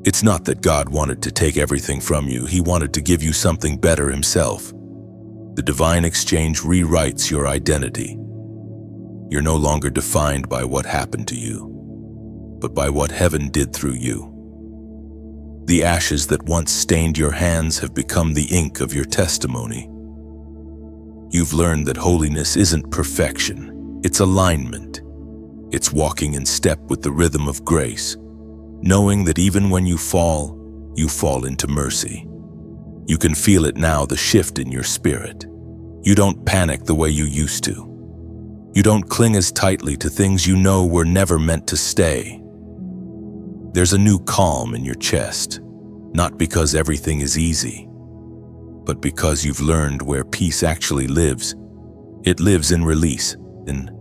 Speaker 1: It's not that God wanted to take everything from you. He wanted to give you something better himself. The divine exchange rewrites your identity. You're no longer defined by what happened to you, but by what heaven did through you. The ashes that once stained your hands have become the ink of your testimony. You've learned that holiness isn't perfection, it's alignment. It's walking in step with the rhythm of grace, knowing that even when you fall into mercy. You can feel it now, the shift in your spirit. You don't panic the way you used to. You don't cling as tightly to things you know were never meant to stay. There's a new calm in your chest, not because everything is easy, but because you've learned where peace actually lives. It lives in release, and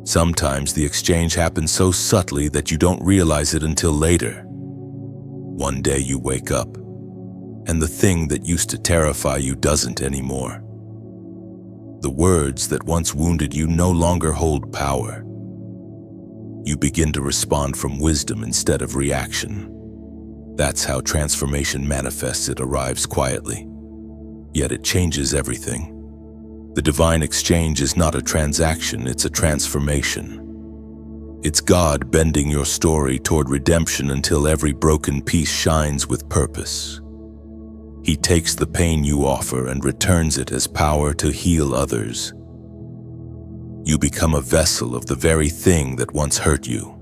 Speaker 1: sometimes the exchange happens so subtly that you don't realize it until later. One day you wake up, and the thing that used to terrify you doesn't anymore. The words that once wounded you no longer hold power. You begin to respond from wisdom instead of reaction. That's how transformation manifests. It arrives quietly, yet it changes everything. The divine exchange is not a transaction, it's a transformation. It's God bending your story toward redemption until every broken piece shines with purpose. He takes the pain you offer and returns it as power to heal others. You become a vessel of the very thing that once hurt you.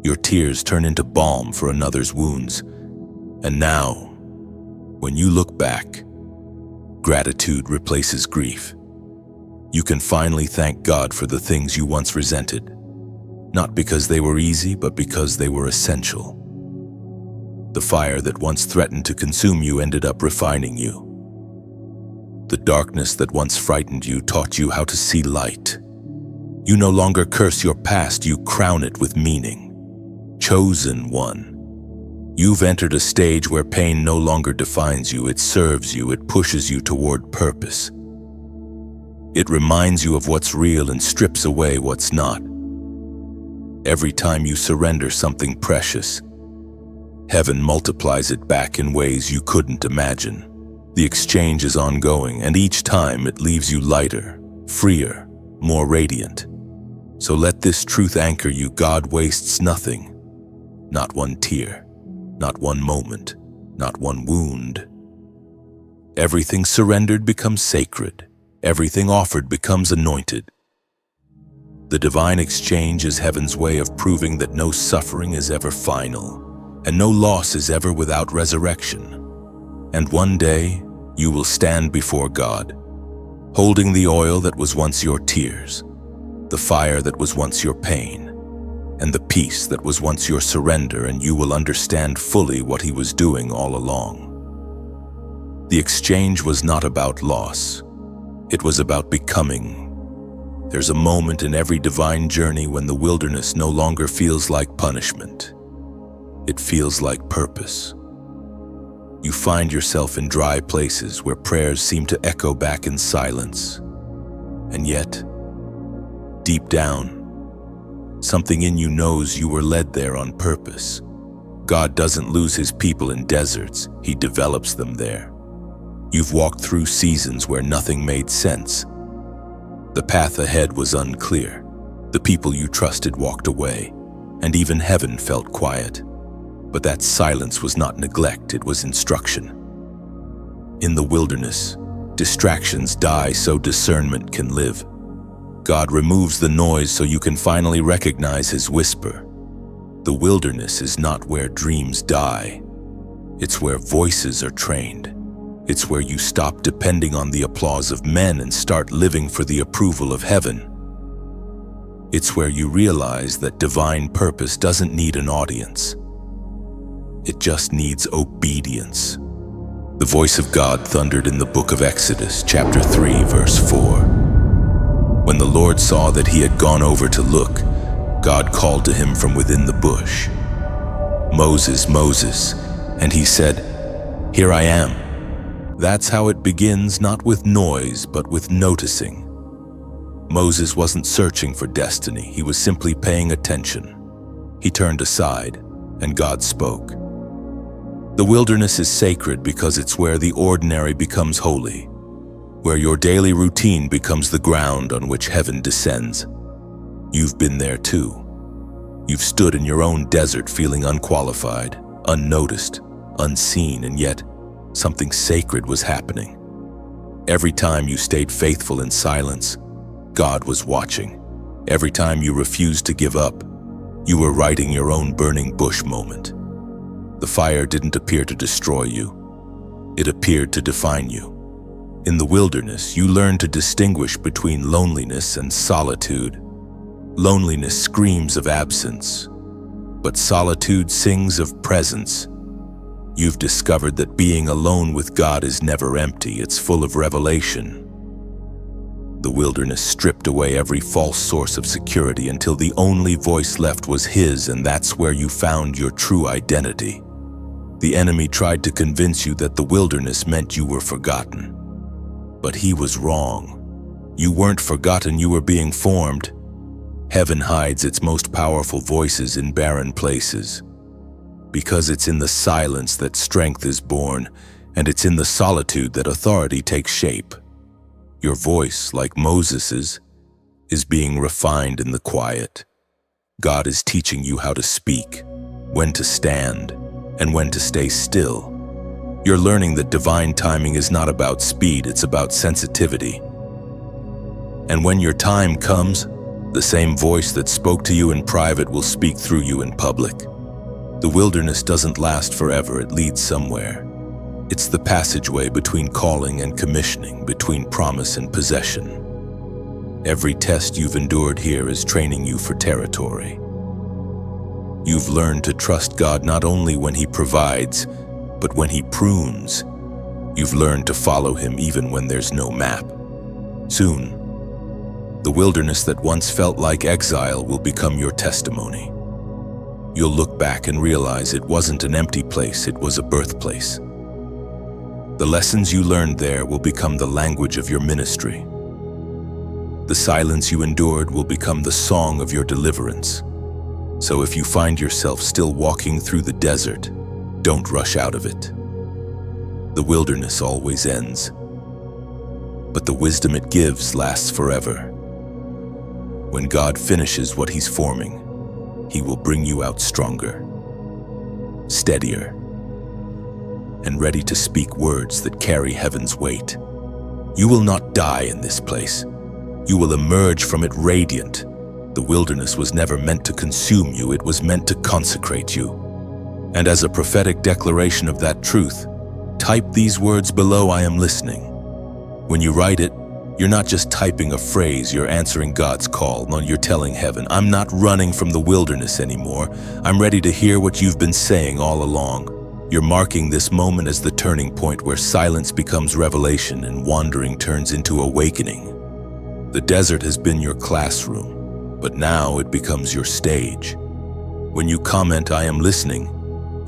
Speaker 1: Your tears turn into balm for another's wounds. And now, when you look back, gratitude replaces grief. You can finally thank God for the things you once resented, not because they were easy, but because they were essential. The fire that once threatened to consume you ended up refining you. The darkness that once frightened you taught you how to see light. You no longer curse your past, you crown it with meaning. Chosen one. You've entered a stage where pain no longer defines you, it serves you, it pushes you toward purpose. It reminds you of what's real and strips away what's not. Every time you surrender something precious, heaven multiplies it back in ways you couldn't imagine. The exchange is ongoing, and each time it leaves you lighter, freer, more radiant. So let this truth anchor you: God wastes nothing. Not one tear, not one moment, not one wound. Everything surrendered becomes sacred. Everything offered becomes anointed. The divine exchange is heaven's way of proving that no suffering is ever final, and no loss is ever without resurrection. And one day, you will stand before God, holding the oil that was once your tears, the fire that was once your pain, and the peace that was once your surrender, and you will understand fully what He was doing all along. The exchange was not about loss. It was about becoming. There's a moment in every divine journey when the wilderness no longer feels like punishment. It feels like purpose. You find yourself in dry places where prayers seem to echo back in silence. And yet, deep down, something in you knows you were led there on purpose. God doesn't lose His people in deserts, He develops them there. You've walked through seasons where nothing made sense. The path ahead was unclear. The people you trusted walked away, and even heaven felt quiet. But that silence was not neglect, it was instruction. In the wilderness, distractions die so discernment can live. God removes the noise so you can finally recognize His whisper. The wilderness is not where dreams die. It's where voices are trained. It's where you stop depending on the applause of men and start living for the approval of heaven. It's where you realize that divine purpose doesn't need an audience. It just needs obedience. The voice of God thundered in the book of Exodus, chapter 3, verse 4. When the Lord saw that he had gone over to look, God called to him from within the bush, "Moses, Moses," and he said, "Here I am." That's how it begins, not with noise, but with noticing. Moses wasn't searching for destiny, he was simply paying attention. He turned aside, and God spoke. The wilderness is sacred because it's where the ordinary becomes holy, where your daily routine becomes the ground on which heaven descends. You've been there too. You've stood in your own desert feeling unqualified, unnoticed, unseen, and yet something sacred was happening. Every time you stayed faithful in silence, God was watching. Every time you refused to give up, you were writing your own burning bush moment. The fire didn't appear to destroy you. It appeared to define you. In the wilderness, you learned to distinguish between loneliness and solitude. Loneliness screams of absence, but solitude sings of presence. You've discovered that being alone with God is never empty, it's full of revelation. The wilderness stripped away every false source of security until the only voice left was His, and that's where you found your true identity. The enemy tried to convince you that the wilderness meant you were forgotten. But he was wrong. You weren't forgotten, you were being formed. Heaven hides its most powerful voices in barren places, because it's in the silence that strength is born, and it's in the solitude that authority takes shape. Your voice, like Moses's, is being refined in the quiet. God is teaching you how to speak, when to stand, and when to stay still. You're learning that divine timing is not about speed, it's about sensitivity. And when your time comes, the same voice that spoke to you in private will speak through you in public. The wilderness doesn't last forever, it leads somewhere. It's the passageway between calling and commissioning, between promise and possession. Every test you've endured here is training you for territory. You've learned to trust God not only when He provides, but when He prunes. You've learned to follow Him even when there's no map. Soon, the wilderness that once felt like exile will become your testimony. You'll look back and realize it wasn't an empty place, it was a birthplace. The lessons you learned there will become the language of your ministry. The silence you endured will become the song of your deliverance. So if you find yourself still walking through the desert, don't rush out of it. The wilderness always ends, but the wisdom it gives lasts forever. When God finishes what He's forming, He will bring you out stronger, steadier, and ready to speak words that carry heaven's weight. You will not die in this place. You will emerge from it radiant. The wilderness was never meant to consume you, it was meant to consecrate you. And as a prophetic declaration of that truth, type these words below: I am listening. When you write it, you're not just typing a phrase, you're answering God's call. No, you're telling heaven, I'm not running from the wilderness anymore. I'm ready to hear what you've been saying all along. You're marking this moment as the turning point where silence becomes revelation and wandering turns into awakening. The desert has been your classroom, but now it becomes your stage. When you comment, I am listening,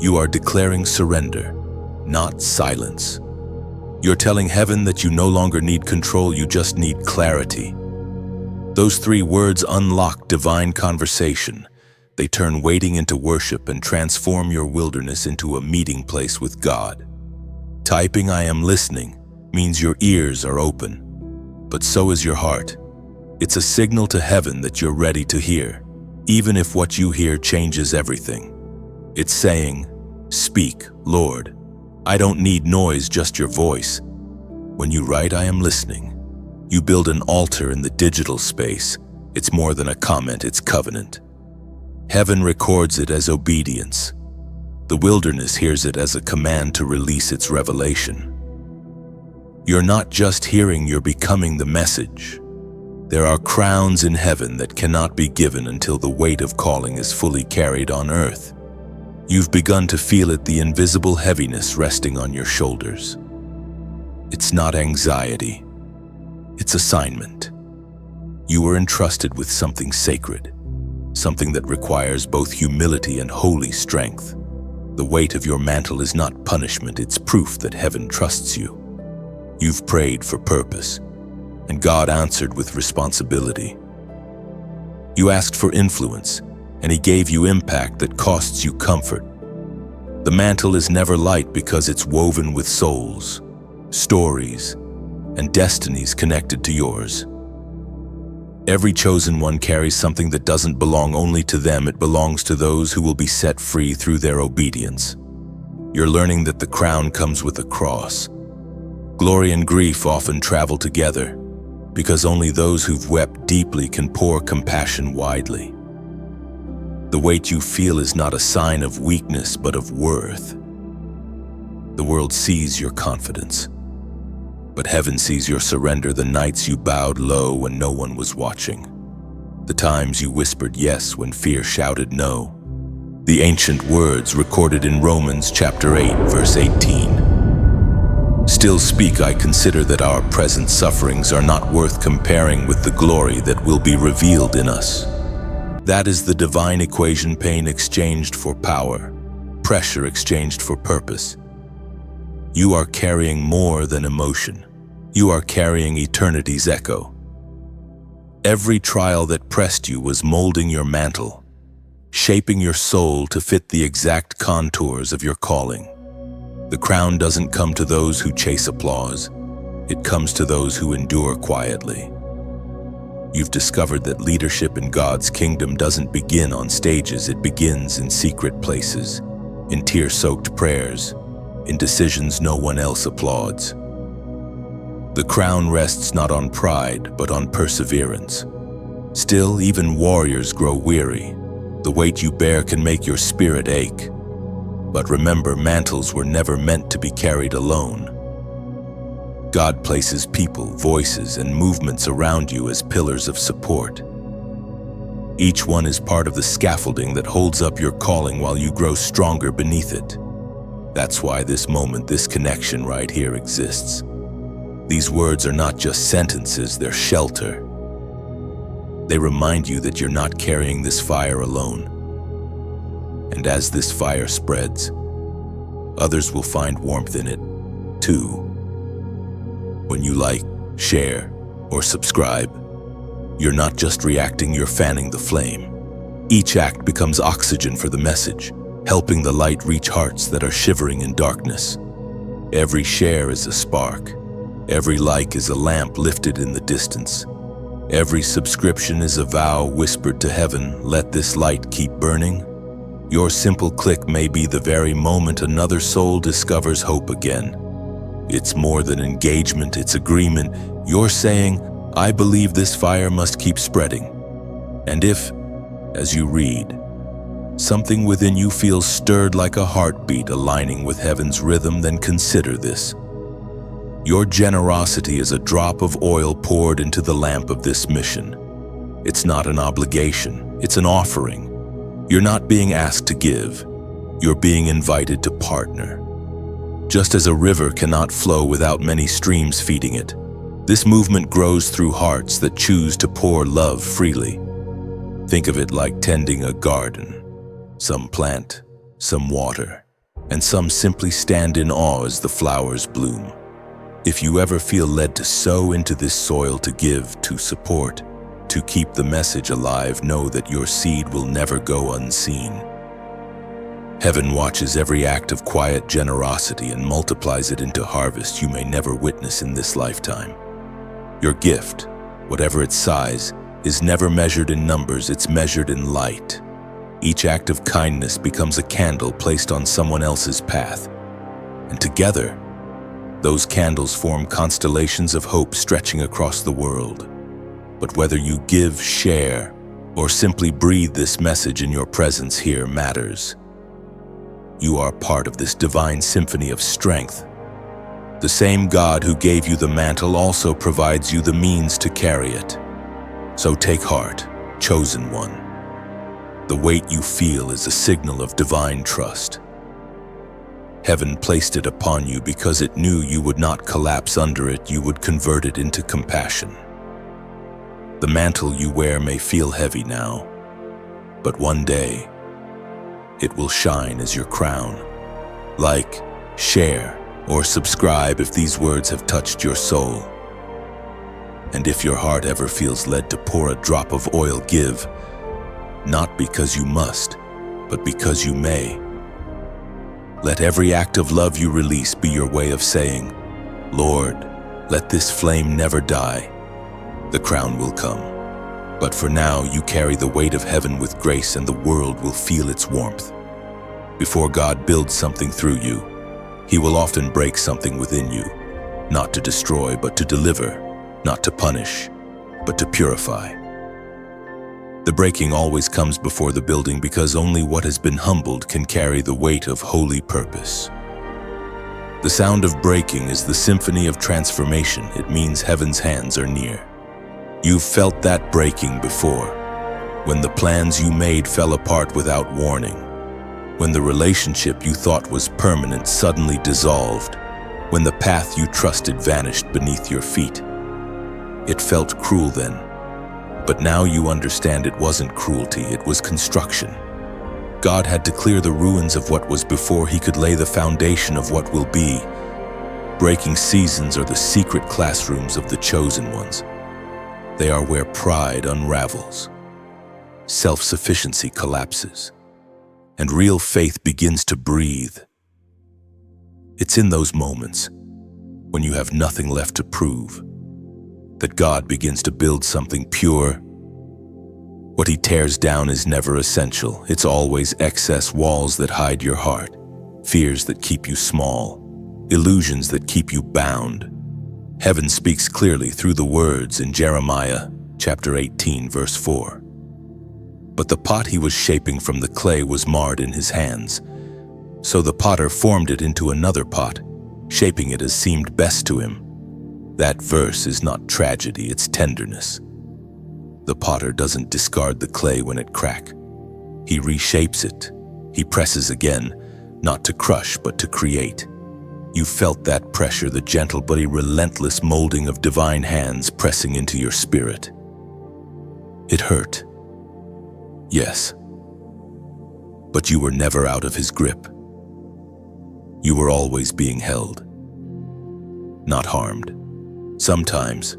Speaker 1: you are declaring surrender, not silence. You're telling heaven that you no longer need control, you just need clarity. Those 3 words unlock divine conversation. They turn waiting into worship and transform your wilderness into a meeting place with God. Typing I am listening means your ears are open, but so is your heart. It's a signal to heaven that you're ready to hear, even if what you hear changes everything. It's saying, speak, Lord. I don't need noise, just your voice. When you write, I am listening, you build an altar in the digital space. It's more than a comment, it's covenant. Heaven records it as obedience. The wilderness hears it as a command to release its revelation. You're not just hearing, you're becoming the message. There are crowns in heaven that cannot be given until the weight of calling is fully carried on earth. You've begun to feel it, the invisible heaviness resting on your shoulders. It's not anxiety, it's assignment. You were entrusted with something sacred, something that requires both humility and holy strength. The weight of your mantle is not punishment, it's proof that heaven trusts you. You've prayed for purpose, and God answered with responsibility. You asked for influence, and He gave you impact that costs you comfort. The mantle is never light because it's woven with souls, stories, and destinies connected to yours. Every chosen one carries something that doesn't belong only to them. It belongs to those who will be set free through their obedience. You're learning that the crown comes with a cross. Glory and grief often travel together, because only those who've wept deeply can pour compassion widely. The weight you feel is not a sign of weakness, but of worth. The world sees your confidence, but heaven sees your surrender, the nights you bowed low when no one was watching, the times you whispered yes when fear shouted no. The ancient words recorded in Romans chapter 8, verse 18. Still speak, I consider that our present sufferings are not worth comparing with the glory that will be revealed in us. That is the divine equation: pain exchanged for power, pressure exchanged for purpose. You are carrying more than emotion. You are carrying eternity's echo. Every trial that pressed you was molding your mantle, shaping your soul to fit the exact contours of your calling. The crown doesn't come to those who chase applause. It comes to those who endure quietly. You've discovered that leadership in God's kingdom doesn't begin on stages. It begins in secret places, in tear-soaked prayers, in decisions no one else applauds. The crown rests not on pride, but on perseverance. Still, even warriors grow weary. The weight you bear can make your spirit ache. But remember, mantles were never meant to be carried alone. God places people, voices, and movements around you as pillars of support. Each one is part of the scaffolding that holds up your calling while you grow stronger beneath it. That's why this moment, this connection right here exists. These words are not just sentences, they're shelter. They remind you that you're not carrying this fire alone. And as this fire spreads, others will find warmth in it, too. When you like, share, or subscribe, you're not just reacting, you're fanning the flame. Each act becomes oxygen for the message, helping the light reach hearts that are shivering in darkness. Every share is a spark. Every like is a lamp lifted in the distance. Every subscription is a vow whispered to heaven, let this light keep burning. Your simple click may be the very moment another soul discovers hope again. It's more than engagement, it's agreement. You're saying, I believe this fire must keep spreading. And if, as you read, something within you feels stirred like a heartbeat aligning with heaven's rhythm, then consider this. Your generosity is a drop of oil poured into the lamp of this mission. It's not an obligation, it's an offering. You're not being asked to give, you're being invited to partner. Just as a river cannot flow without many streams feeding it, this movement grows through hearts that choose to pour love freely. Think of it like tending a garden. Some plant, some water, and some simply stand in awe as the flowers bloom. If you ever feel led to sow into this soil, to give, to support, to keep the message alive, know that your seed will never go unseen. Heaven watches every act of quiet generosity and multiplies it into harvest you may never witness in this lifetime. Your gift, whatever its size, is never measured in numbers, it's measured in light. Each act of kindness becomes a candle placed on someone else's path. And together, those candles form constellations of hope stretching across the world. But whether you give, share, or simply breathe this message in your presence here matters. You are part of this divine symphony of strength. The same God who gave you the mantle also provides you the means to carry it. So take heart, chosen one. The weight you feel is a signal of divine trust. Heaven placed it upon you because it knew you would not collapse under it, you would convert it into compassion. The mantle you wear may feel heavy now, but one day, it will shine as your crown. Like, share, or subscribe if these words have touched your soul. And if your heart ever feels led to pour a drop of oil, give, not because you must, but because you may. Let every act of love you release be your way of saying, Lord, let this flame never die. The crown will come. But for now, you carry the weight of heaven with grace, and the world will feel its warmth. Before God builds something through you, He will often break something within you, not to destroy, but to deliver, not to punish, but to purify. The breaking always comes before the building, because only what has been humbled can carry the weight of holy purpose. The sound of breaking is the symphony of transformation. It means heaven's hands are near. You've felt that breaking before, when the plans you made fell apart without warning, when the relationship you thought was permanent suddenly dissolved, when the path you trusted vanished beneath your feet. It felt cruel then, but now you understand it wasn't cruelty, it was construction. God had to clear the ruins of what was before He could lay the foundation of what will be. Breaking seasons are the secret classrooms of the chosen ones. They are where pride unravels, self-sufficiency collapses, and real faith begins to breathe. It's in those moments, when you have nothing left to prove, that God begins to build something pure. What He tears down is never essential. It's always excess walls that hide your heart, fears that keep you small, illusions that keep you bound. Heaven speaks clearly through the words in Jeremiah chapter 18, verse 4. But the pot He was shaping from the clay was marred in His hands. So the potter formed it into another pot, shaping it as seemed best to him. That verse is not tragedy, it's tenderness. The potter doesn't discard the clay when it cracks. He reshapes it. He presses again, not to crush, but to create. You felt that pressure, the gentle but relentless molding of divine hands pressing into your spirit. It hurt. Yes. But you were never out of His grip. You were always being held, not harmed. Sometimes,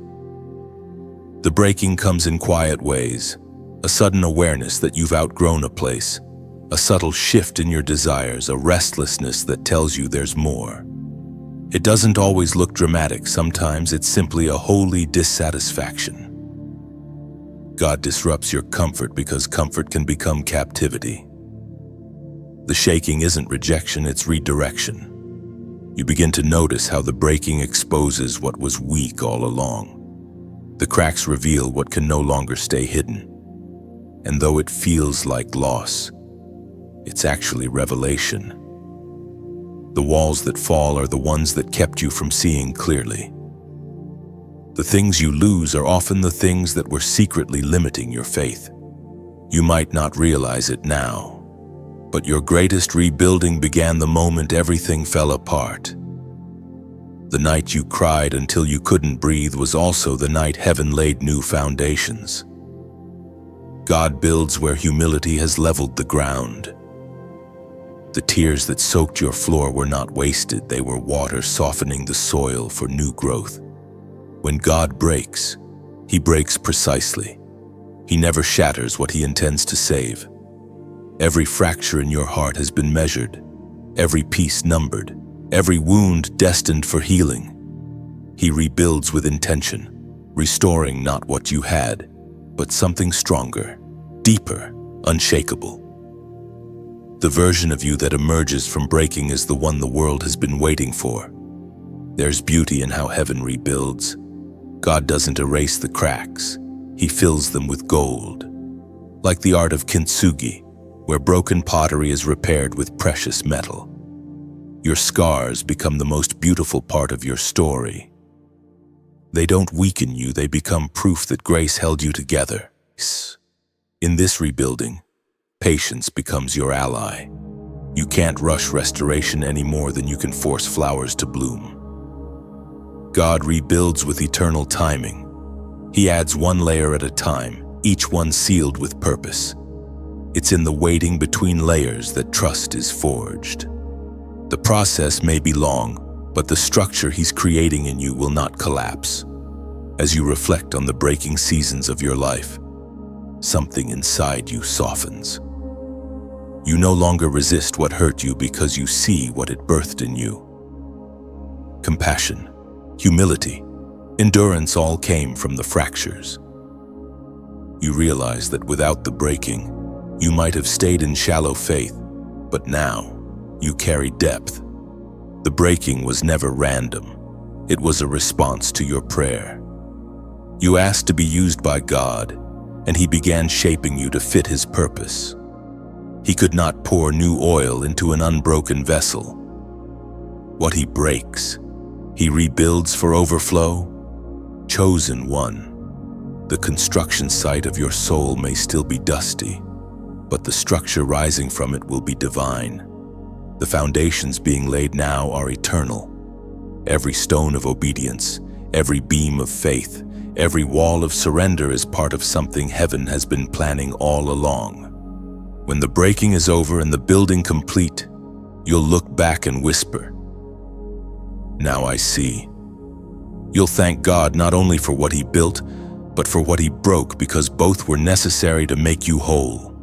Speaker 1: the breaking comes in quiet ways, a sudden awareness that you've outgrown a place, a subtle shift in your desires, a restlessness that tells you there's more. It doesn't always look dramatic. Sometimes it's simply a holy dissatisfaction. God disrupts your comfort because comfort can become captivity. The shaking isn't rejection, it's redirection. You begin to notice how the breaking exposes what was weak all along. The cracks reveal what can no longer stay hidden. And though it feels like loss, it's actually revelation. The walls that fall are the ones that kept you from seeing clearly. The things you lose are often the things that were secretly limiting your faith. You might not realize it now, but your greatest rebuilding began the moment everything fell apart. The night you cried until you couldn't breathe was also the night heaven laid new foundations. God builds where humility has leveled the ground. The tears that soaked your floor were not wasted, they were water softening the soil for new growth. When God breaks, He breaks precisely. He never shatters what He intends to save. Every fracture in your heart has been measured, every piece numbered, every wound destined for healing. He rebuilds with intention, restoring not what you had, but something stronger, deeper, unshakable. The version of you that emerges from breaking is the one the world has been waiting for. There's beauty in how heaven rebuilds. God doesn't erase the cracks, He fills them with gold. Like the art of kintsugi, where broken pottery is repaired with precious metal. Your scars become the most beautiful part of your story. They don't weaken you, they become proof that grace held you together. In this rebuilding, patience becomes your ally. You can't rush restoration any more than you can force flowers to bloom. God rebuilds with eternal timing. He adds one layer at a time, each one sealed with purpose. It's in the waiting between layers that trust is forged. The process may be long, but the structure He's creating in you will not collapse. As you reflect on the breaking seasons of your life, something inside you softens. You no longer resist what hurt you because you see what it birthed in you. Compassion, humility, endurance all came from the fractures. You realize that without the breaking, you might have stayed in shallow faith, but now you carry depth. The breaking was never random. It was a response to your prayer. You asked to be used by God, and He began shaping you to fit His purpose. He could not pour new oil into an unbroken vessel. What He breaks, He rebuilds for overflow. Chosen one, the construction site of your soul may still be dusty, but the structure rising from it will be divine. The foundations being laid now are eternal. Every stone of obedience, every beam of faith, every wall of surrender is part of something heaven has been planning all along. When the breaking is over and the building complete, you'll look back and whisper, "Now I see." You'll thank God not only for what He built, but for what He broke, because both were necessary to make you whole.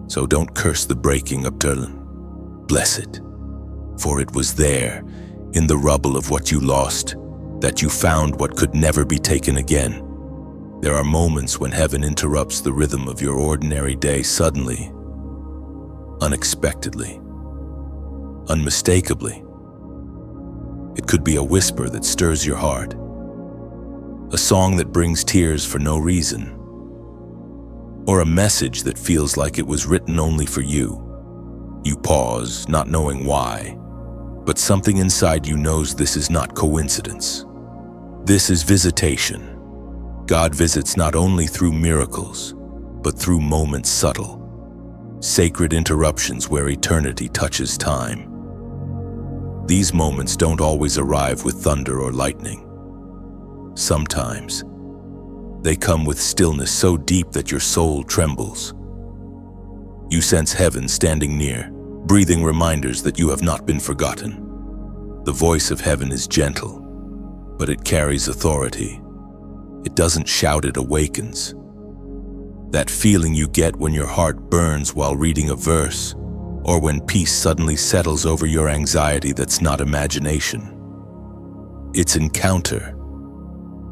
Speaker 1: So don't curse the breaking, Abdullah. Bless it, for it was there, in the rubble of what you lost, that you found what could never be taken again. There are moments when heaven interrupts the rhythm of your ordinary day suddenly, unexpectedly, unmistakably. It could be a whisper that stirs your heart, a song that brings tears for no reason, or a message that feels like it was written only for you. You pause, not knowing why, but something inside you knows this is not coincidence. This is visitation. God visits not only through miracles, but through moments subtle, sacred interruptions where eternity touches time. These moments don't always arrive with thunder or lightning. Sometimes, they come with stillness so deep that your soul trembles. You sense heaven standing near, breathing reminders that you have not been forgotten. The voice of heaven is gentle, but it carries authority. It doesn't shout, it awakens. That feeling you get when your heart burns while reading a verse, or when peace suddenly settles over your anxiety that's not imagination. It's encounter.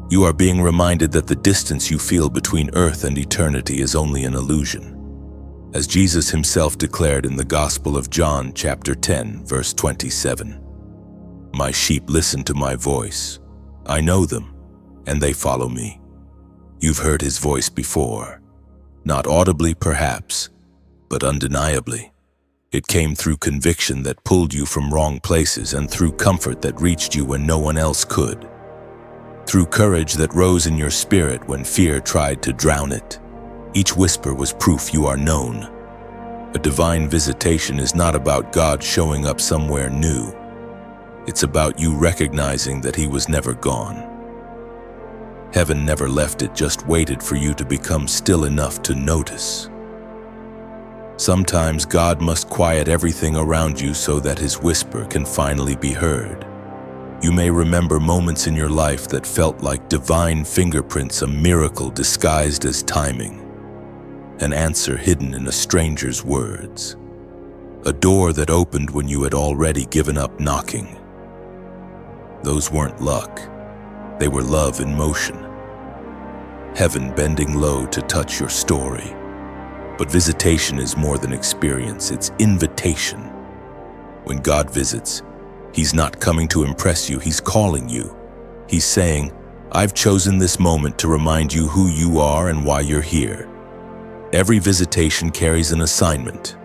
Speaker 1: You are being reminded that the distance you feel between earth and eternity is only an illusion. As Jesus Himself declared in the Gospel of John, chapter 10, verse 27, "My sheep listen to my voice. I know them, and they follow me." You've heard His voice before. Not audibly, perhaps, but undeniably. It came through conviction that pulled you from wrong places and through comfort that reached you when no one else could. Through courage that rose in your spirit when fear tried to drown it. Each whisper was proof you are known. A divine visitation is not about God showing up somewhere new. It's about you recognizing that He was never gone. Heaven never left, it just waited for you to become still enough to notice. Sometimes God must quiet everything around you so that His whisper can finally be heard. You may remember moments in your life that felt like divine fingerprints, a miracle disguised as timing, an answer hidden in a stranger's words, a door that opened when you had already given up knocking. Those weren't luck. They were love in motion. Heaven bending low to touch your story. But visitation is more than experience, it's invitation. When God visits, He's not coming to impress you, He's calling you. He's saying, "I've chosen this moment to remind you who you are and why you're here." Every visitation carries an assignment.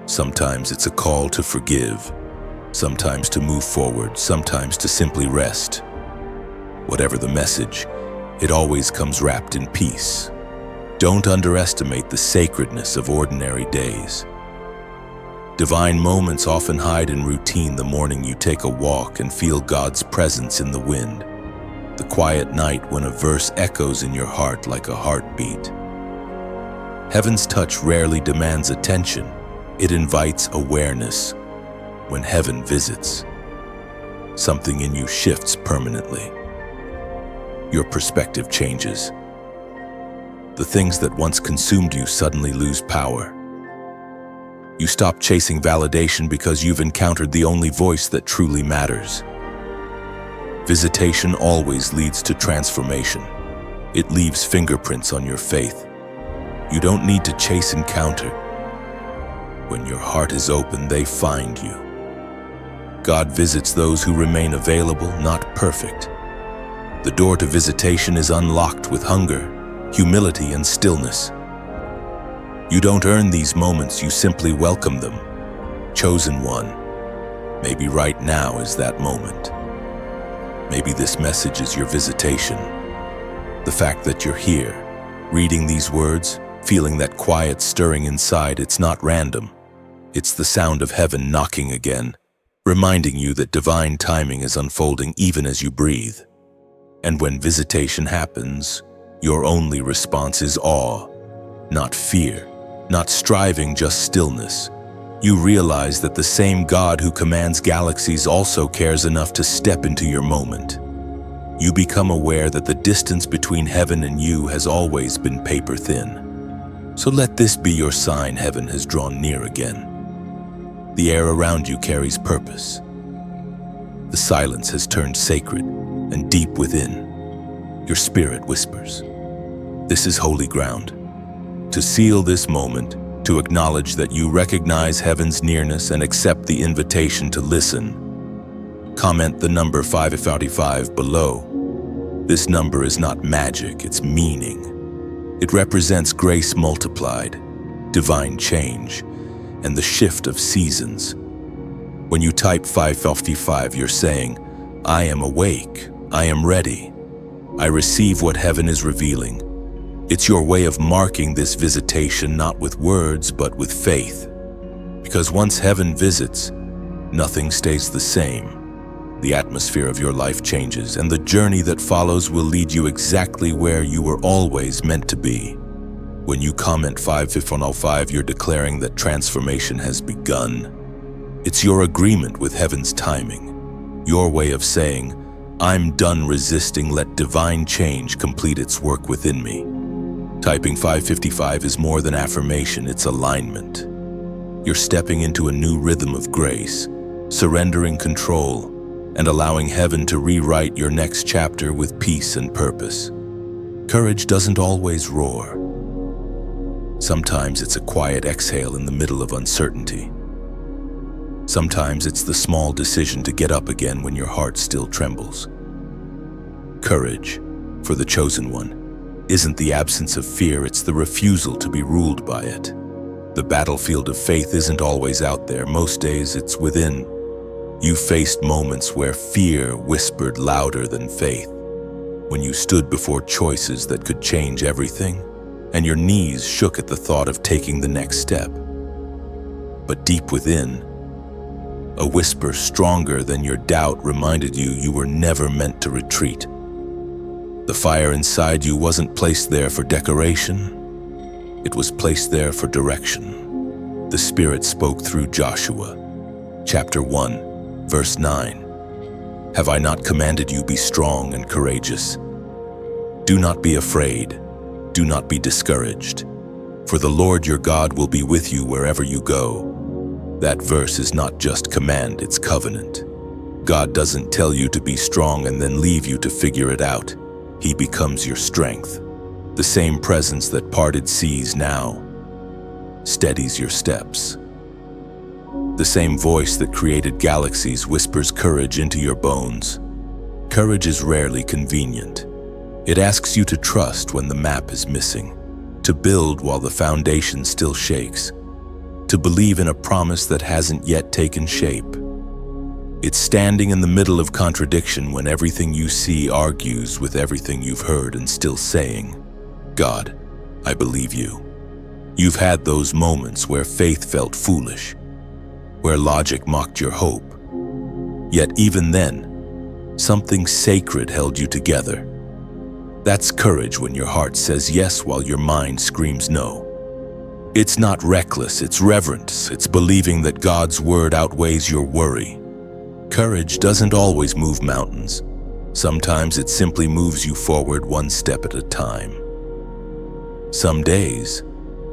Speaker 1: Sometimes it's a call to forgive, sometimes to move forward, sometimes to simply rest. Whatever the message, it always comes wrapped in peace. Don't underestimate the sacredness of ordinary days. Divine moments often hide in routine. The morning you take a walk and feel God's presence in the wind. The quiet night when a verse echoes in your heart like a heartbeat. Heaven's touch rarely demands attention. It invites awareness. When heaven visits, something in you shifts permanently. Your perspective changes. The things that once consumed you suddenly lose power. You stop chasing validation because you've encountered the only voice that truly matters. Visitation always leads to transformation. It leaves fingerprints on your faith. You don't need to chase encounter. When your heart is open, they find you. God visits those who remain available, not perfect. The door to visitation is unlocked with hunger, humility, and stillness. You don't earn these moments, you simply welcome them. Chosen one, maybe right now is that moment. Maybe this message is your visitation. The fact that you're here, reading these words, feeling that quiet stirring inside, it's not random. It's the sound of heaven knocking again, reminding you that divine timing is unfolding even as you breathe. And when visitation happens, your only response is awe, not fear, not striving, just stillness. You realize that the same God who commands galaxies also cares enough to step into your moment. You become aware that the distance between heaven and you has always been paper thin. So let this be your sign heaven has drawn near again. The air around you carries purpose. The silence has turned sacred, and deep within, your spirit whispers, "This is holy ground." To seal this moment, to acknowledge that you recognize heaven's nearness and accept the invitation to listen, comment the number 545 below. This number is not magic, it's meaning. It represents grace multiplied, divine change, and the shift of seasons. When you type 555, you're saying, "I am awake, I am ready. I receive what heaven is revealing." It's your way of marking this visitation not with words, but with faith. Because once heaven visits, nothing stays the same. The atmosphere of your life changes, and the journey that follows will lead you exactly where you were always meant to be. When you comment 55105, you're declaring that transformation has begun. It's your agreement with heaven's timing, your way of saying, "I'm done resisting, let divine change complete its work within me." Typing 555 is more than affirmation, it's alignment. You're stepping into a new rhythm of grace, surrendering control, and allowing heaven to rewrite your next chapter with peace and purpose. Courage doesn't always roar. Sometimes it's a quiet exhale in the middle of uncertainty. Sometimes it's the small decision to get up again when your heart still trembles. Courage, for the chosen one, isn't the absence of fear, it's the refusal to be ruled by it. The battlefield of faith isn't always out there, most days it's within. You faced moments where fear whispered louder than faith, when you stood before choices that could change everything, and your knees shook at the thought of taking the next step. But deep within, a whisper stronger than your doubt reminded you you were never meant to retreat. The fire inside you wasn't placed there for decoration, it was placed there for direction. The Spirit spoke through Joshua, chapter 1, verse 9. "Have I not commanded you, be strong and courageous? Do not be afraid, do not be discouraged, for the Lord your God will be with you wherever you go." That verse is not just command, it's covenant. God doesn't tell you to be strong and then leave you to figure it out. He becomes your strength. The same presence that parted seas now steadies your steps. The same voice that created galaxies whispers courage into your bones. Courage is rarely convenient. It asks you to trust when the map is missing, to build while the foundation still shakes, to believe in a promise that hasn't yet taken shape. It's standing in the middle of contradiction when everything you see argues with everything you've heard and still saying, "God, I believe you." You've had those moments where faith felt foolish, where logic mocked your hope. Yet even then, something sacred held you together. That's courage when your heart says yes while your mind screams no. It's not reckless, it's reverence. It's believing that God's word outweighs your worry. Courage doesn't always move mountains. Sometimes it simply moves you forward one step at a time. Some days,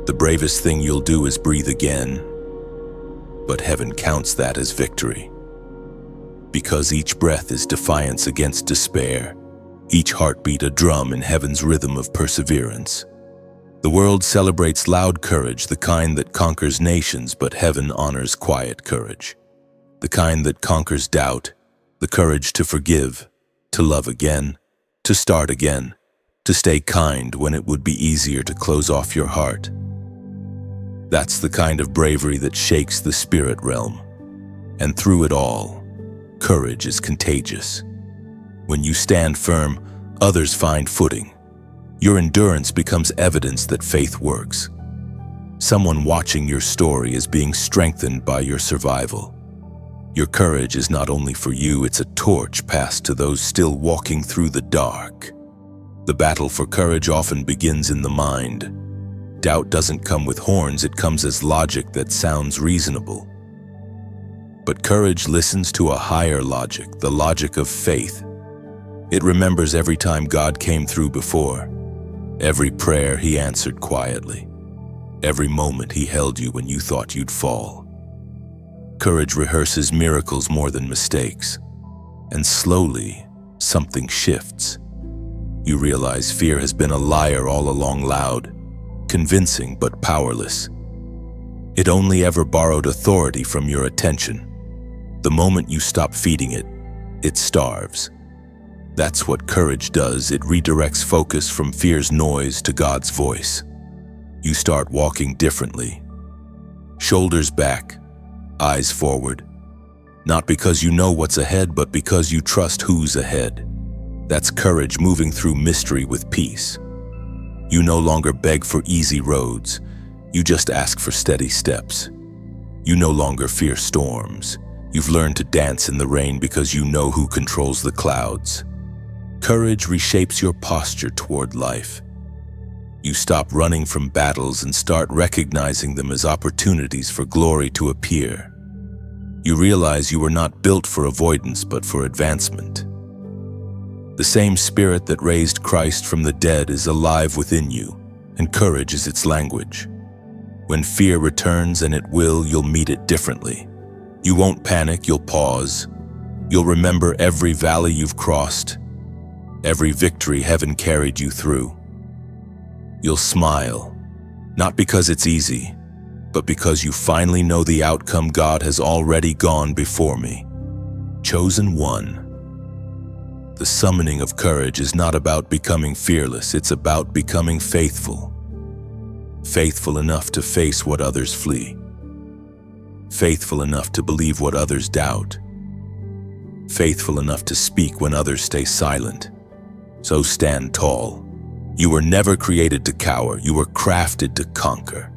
Speaker 1: the bravest thing you'll do is breathe again, but heaven counts that as victory. Because each breath is defiance against despair, each heartbeat a drum in heaven's rhythm of perseverance. The world celebrates loud courage, the kind that conquers nations, but heaven honors quiet courage. The kind that conquers doubt, the courage to forgive, to love again, to start again, to stay kind when it would be easier to close off your heart. That's the kind of bravery that shakes the spirit realm. And through it all, courage is contagious. When you stand firm, others find footing. Your endurance becomes evidence that faith works. Someone watching your story is being strengthened by your survival. Your courage is not only for you, it's a torch passed to those still walking through the dark. The battle for courage often begins in the mind. Doubt doesn't come with horns, it comes as logic that sounds reasonable. But courage listens to a higher logic, the logic of faith. It remembers every time God came through before, every prayer He answered quietly, every moment He held you when you thought you'd fall. Courage rehearses miracles more than mistakes, and slowly, something shifts. You realize fear has been a liar all along, loud, convincing but powerless. It only ever borrowed authority from your attention. The moment you stop feeding it, it starves. That's what courage does. It redirects focus from fear's noise to God's voice. You start walking differently. Shoulders back, eyes forward. Not because you know what's ahead, but because you trust who's ahead. That's courage moving through mystery with peace. You no longer beg for easy roads. You just ask for steady steps. You no longer fear storms. You've learned to dance in the rain because you know who controls the clouds. Courage reshapes your posture toward life. You stop running from battles and start recognizing them as opportunities for glory to appear. You realize you were not built for avoidance, but for advancement. The same spirit that raised Christ from the dead is alive within you, and courage is its language. When fear returns, and it will, you'll meet it differently. You won't panic, you'll pause. You'll remember every valley you've crossed, every victory heaven carried you through. You'll smile, not because it's easy, but because you finally know the outcome. God has already gone before me. Chosen one. The summoning of courage is not about becoming fearless, it's about becoming faithful. Faithful enough to face what others flee. Faithful enough to believe what others doubt. Faithful enough to speak when others stay silent. So stand tall. You were never created to cower, you were crafted to conquer.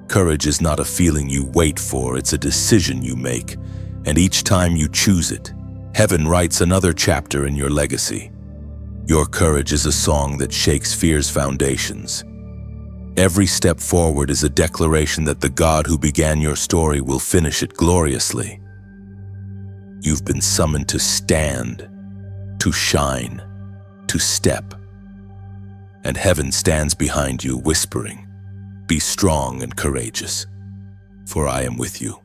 Speaker 1: Courage is not a feeling you wait for, it's a decision you make, and each time you choose it, heaven writes another chapter in your legacy. Your courage is a song that shakes fear's foundations. Every step forward is a declaration that the God who began your story will finish it gloriously. You've been summoned to stand, to shine, to step. And heaven stands behind you, whispering, "Be strong and courageous, for I am with you."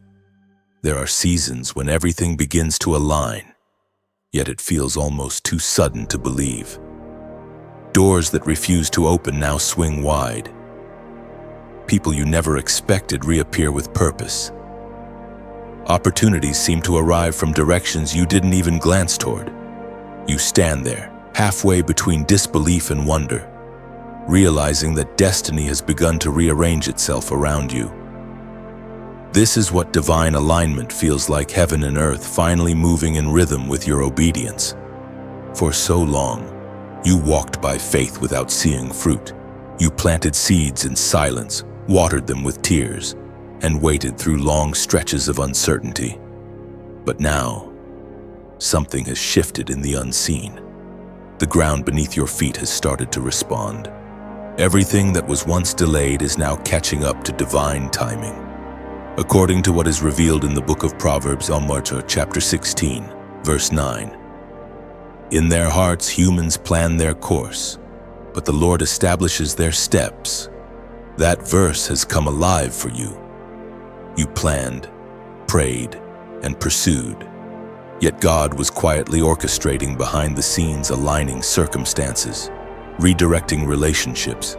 Speaker 1: There are seasons when everything begins to align, yet it feels almost too sudden to believe. Doors that refuse to open now swing wide. People you never expected reappear with purpose. Opportunities seem to arrive from directions you didn't even glance toward. You stand there, halfway between disbelief and wonder, realizing that destiny has begun to rearrange itself around you. This is what divine alignment feels like, heaven and earth finally moving in rhythm with your obedience. For so long, you walked by faith without seeing fruit. You planted seeds in silence, watered them with tears, and waited through long stretches of uncertainty. But now, something has shifted in the unseen. The ground beneath your feet has started to respond. Everything that was once delayed is now catching up to divine timing. According to what is revealed in the book of Proverbs, chapter 16, verse 9. In their hearts humans plan their course, but the Lord establishes their steps. That verse has come alive for you. You planned, prayed, and pursued. Yet God was quietly orchestrating behind the scenes, aligning circumstances, redirecting relationships,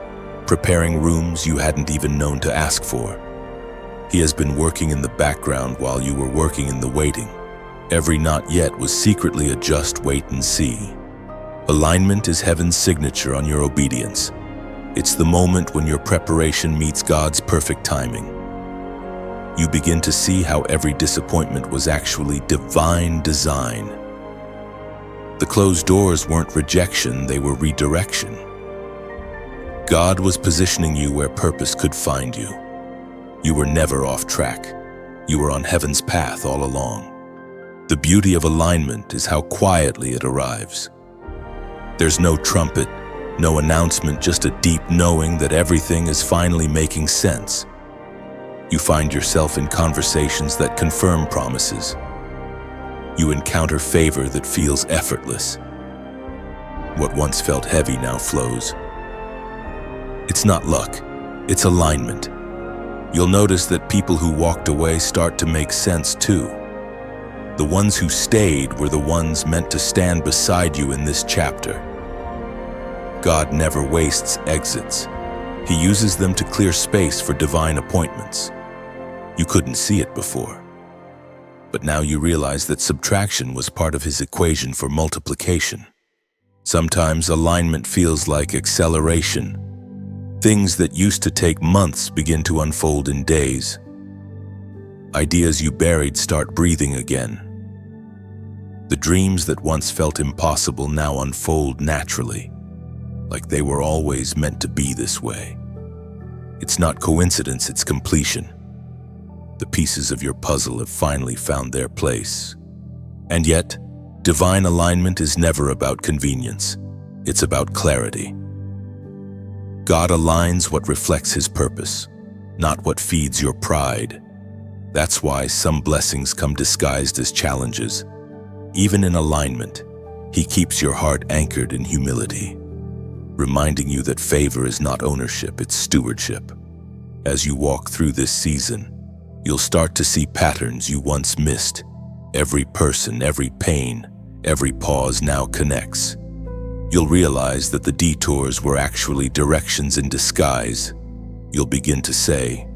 Speaker 1: preparing rooms you hadn't even known to ask for. He has been working in the background while you were working in the waiting. Every not yet was secretly a just wait and see. Alignment is heaven's signature on your obedience. It's the moment when your preparation meets God's perfect timing. You begin to see how every disappointment was actually divine design. The closed doors weren't rejection, they were redirection. God was positioning you where purpose could find you. You were never off track. You were on heaven's path all along. The beauty of alignment is how quietly it arrives. There's no trumpet, no announcement, just a deep knowing that everything is finally making sense. You find yourself in conversations that confirm promises. You encounter favor that feels effortless. What once felt heavy now flows. It's not luck, it's alignment. You'll notice that people who walked away start to make sense too. The ones who stayed were the ones meant to stand beside you in this chapter. God never wastes exits. He uses them to clear space for divine appointments. You couldn't see it before. But now you realize that subtraction was part of his equation for multiplication. Sometimes alignment feels like acceleration. Things that used to take months begin to unfold in days. Ideas you buried start breathing again. The dreams that once felt impossible now unfold naturally, like they were always meant to be this way. It's not coincidence, it's completion. The pieces of your puzzle have finally found their place. And yet, divine alignment is never about convenience. It's about clarity. God aligns what reflects his purpose, not what feeds your pride. That's why some blessings come disguised as challenges. Even in alignment, he keeps your heart anchored in humility, reminding you that favor is not ownership, it's stewardship. As you walk through this season, you'll start to see patterns you once missed. Every person, every pain, every pause now connects. You'll realize that the detours were actually directions in disguise. You'll begin to say,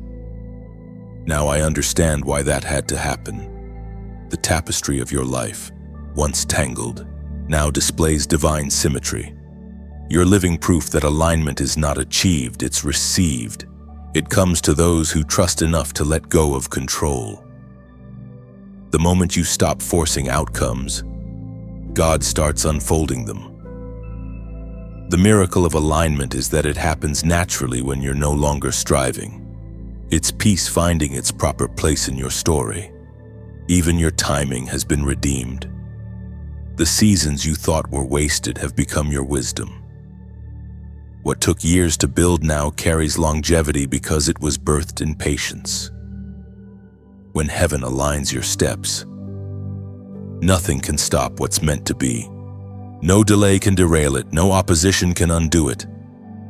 Speaker 1: "Now I understand why that had to happen." The tapestry of your life, once tangled, now displays divine symmetry. You're living proof that alignment is not achieved, it's received. It comes to those who trust enough to let go of control. The moment you stop forcing outcomes, God starts unfolding them. The miracle of alignment is that it happens naturally when you're no longer striving. It's peace finding its proper place in your story. Even your timing has been redeemed. The seasons you thought were wasted have become your wisdom. What took years to build now carries longevity because it was birthed in patience. When heaven aligns your steps, nothing can stop what's meant to be. No delay can derail it, no opposition can undo it.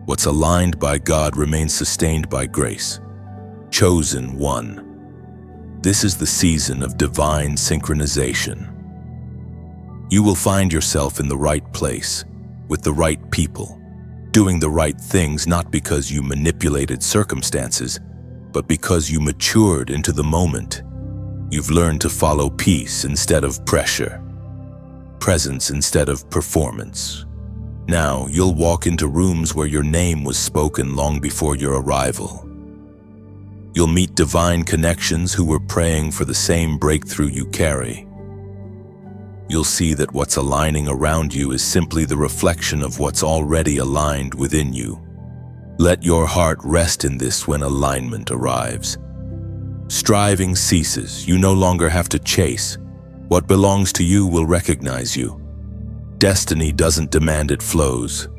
Speaker 1: What's aligned by God remains sustained by grace. Chosen one. This is the season of divine synchronization. You will find yourself in the right place, with the right people, doing the right things not because you manipulated circumstances, but because you matured into the moment. You've learned to follow peace instead of pressure, presence instead of performance. Now you'll walk into rooms where your name was spoken long before your arrival. You'll meet divine connections who were praying for the same breakthrough you carry. You'll see that what's aligning around you is simply the reflection of what's already aligned within you. Let your heart rest in this when alignment arrives. Striving ceases. You no longer have to chase. What belongs to you will recognize you. Destiny doesn't demand, it flows.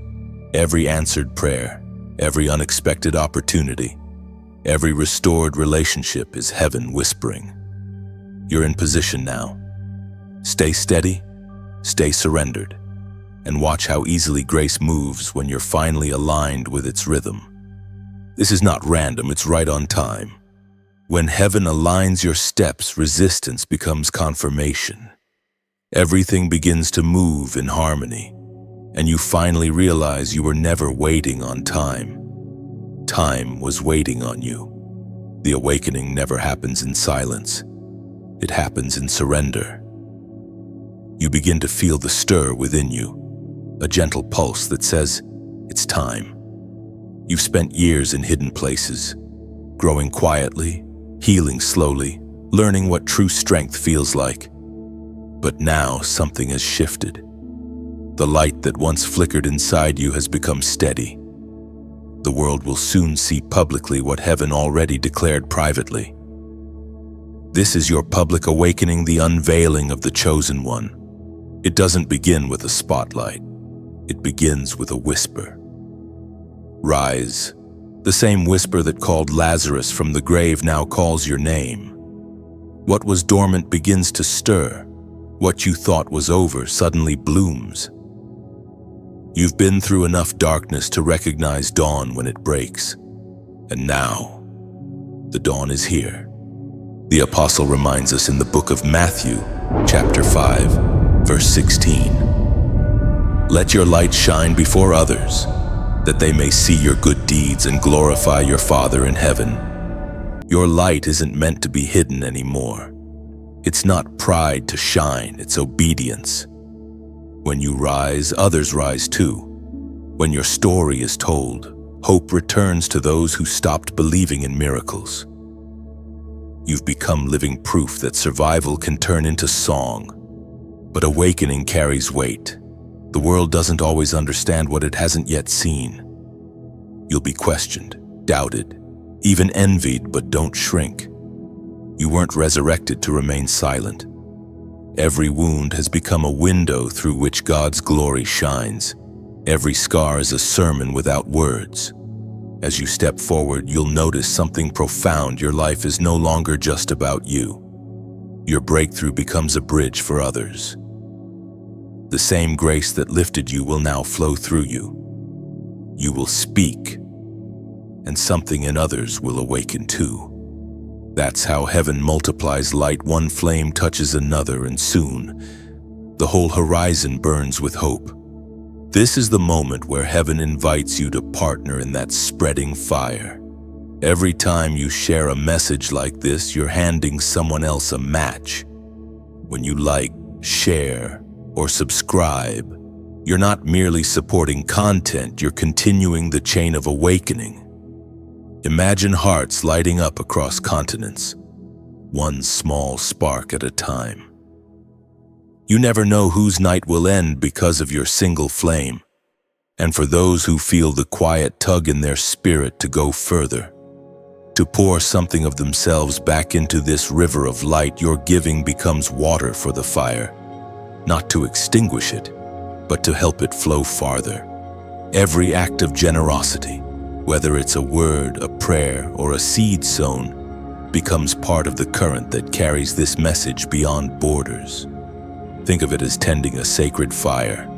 Speaker 1: Every answered prayer, every unexpected opportunity, every restored relationship is heaven whispering. You're in position now. Stay steady, stay surrendered, and watch how easily grace moves when you're finally aligned with its rhythm. This is not random, it's right on time. When heaven aligns your steps, resistance becomes confirmation. Everything begins to move in harmony, and you finally realize you were never waiting on time. Time was waiting on you. The awakening never happens in silence. It happens in surrender. You begin to feel the stir within you, a gentle pulse that says, it's time. You've spent years in hidden places, growing quietly, healing slowly, learning what true strength feels like. But now something has shifted. The light that once flickered inside you has become steady. The world will soon see publicly what heaven already declared privately. This is your public awakening, the unveiling of the chosen one. It doesn't begin with a spotlight. It begins with a whisper. Rise. The same whisper that called Lazarus from the grave now calls your name. What was dormant begins to stir. What you thought was over suddenly blooms. You've been through enough darkness to recognize dawn when it breaks. And now, the dawn is here. The apostle reminds us in the book of Matthew, chapter 5, verse 16. Let your light shine before others, that they may see your good deeds and glorify your Father in heaven. Your light isn't meant to be hidden anymore. It's not pride to shine, it's obedience. When you rise, others rise too. When your story is told, hope returns to those who stopped believing in miracles. You've become living proof that survival can turn into song. But awakening carries weight. The world doesn't always understand what it hasn't yet seen. You'll be questioned, doubted, even envied, but don't shrink. You weren't resurrected to remain silent. Every wound has become a window through which God's glory shines. Every scar is a sermon without words. As you step forward, you'll notice something profound. Your life is no longer just about you. Your breakthrough becomes a bridge for others. The same grace that lifted you will now flow through you. You will speak, and something in others will awaken too. That's how heaven multiplies light. One flame touches another, and soon, the whole horizon burns with hope. This is the moment where heaven invites you to partner in that spreading fire. Every time you share a message like this, you're handing someone else a match. When you like, share, or subscribe, you're not merely supporting content, you're continuing the chain of awakening. Imagine hearts lighting up across continents, one small spark at a time. You never know whose night will end because of your single flame. And for those who feel the quiet tug in their spirit to go further, to pour something of themselves back into this river of light, your giving becomes water for the fire, not to extinguish it, but to help it flow farther. Every act of generosity, whether it's a word, a prayer, or a seed sown, becomes part of the current that carries this message beyond borders. Think of it as tending a sacred fire.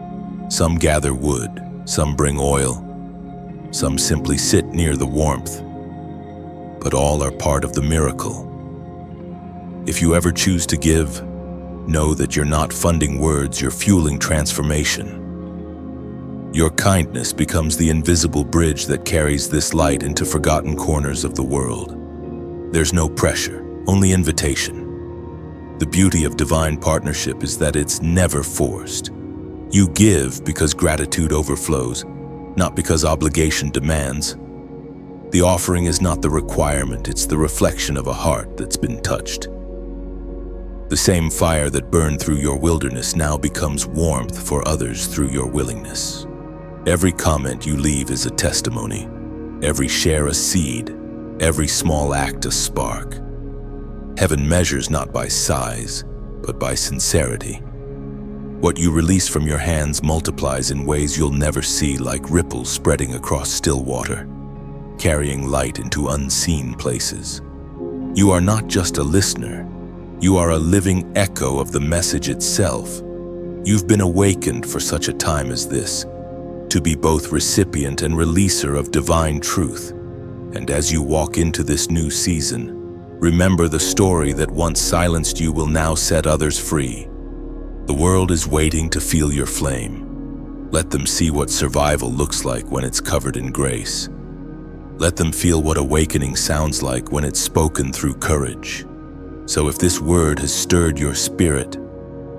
Speaker 1: Some gather wood, some bring oil, some simply sit near the warmth, but all are part of the miracle. If you ever choose to give, know that you're not funding words, you're fueling transformation. Your kindness becomes the invisible bridge that carries this light into forgotten corners of the world. There's no pressure, only invitation. The beauty of divine partnership is that it's never forced. You give because gratitude overflows, not because obligation demands. The offering is not the requirement, it's the reflection of a heart that's been touched. The same fire that burned through your wilderness now becomes warmth for others through your willingness. Every comment you leave is a testimony, every share a seed, every small act a spark. Heaven measures not by size, but by sincerity. What you release from your hands multiplies in ways you'll never see, like ripples spreading across still water, carrying light into unseen places. You are not just a listener, you are a living echo of the message itself. You've been awakened for such a time as this, to be both recipient and releaser of divine truth. And as you walk into this new season, Remember, the story that once silenced you will now set others free. The world is waiting to feel your flame. Let them see what survival looks like when it's covered in grace. Let them feel what awakening sounds like when it's spoken through courage. So if this word has stirred your spirit,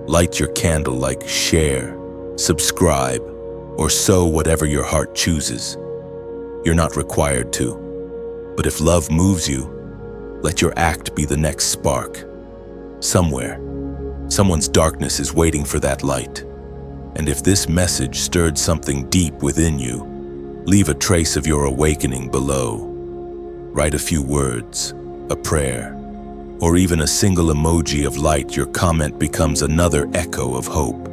Speaker 1: light your candle, like, share, subscribe, or sow whatever your heart chooses. You're not required to. But if love moves you, let your act be the next spark. Somewhere, someone's darkness is waiting for that light. And if this message stirred something deep within you, leave a trace of your awakening below. Write a few words, a prayer, or even a single emoji of light. Your comment becomes another echo of hope.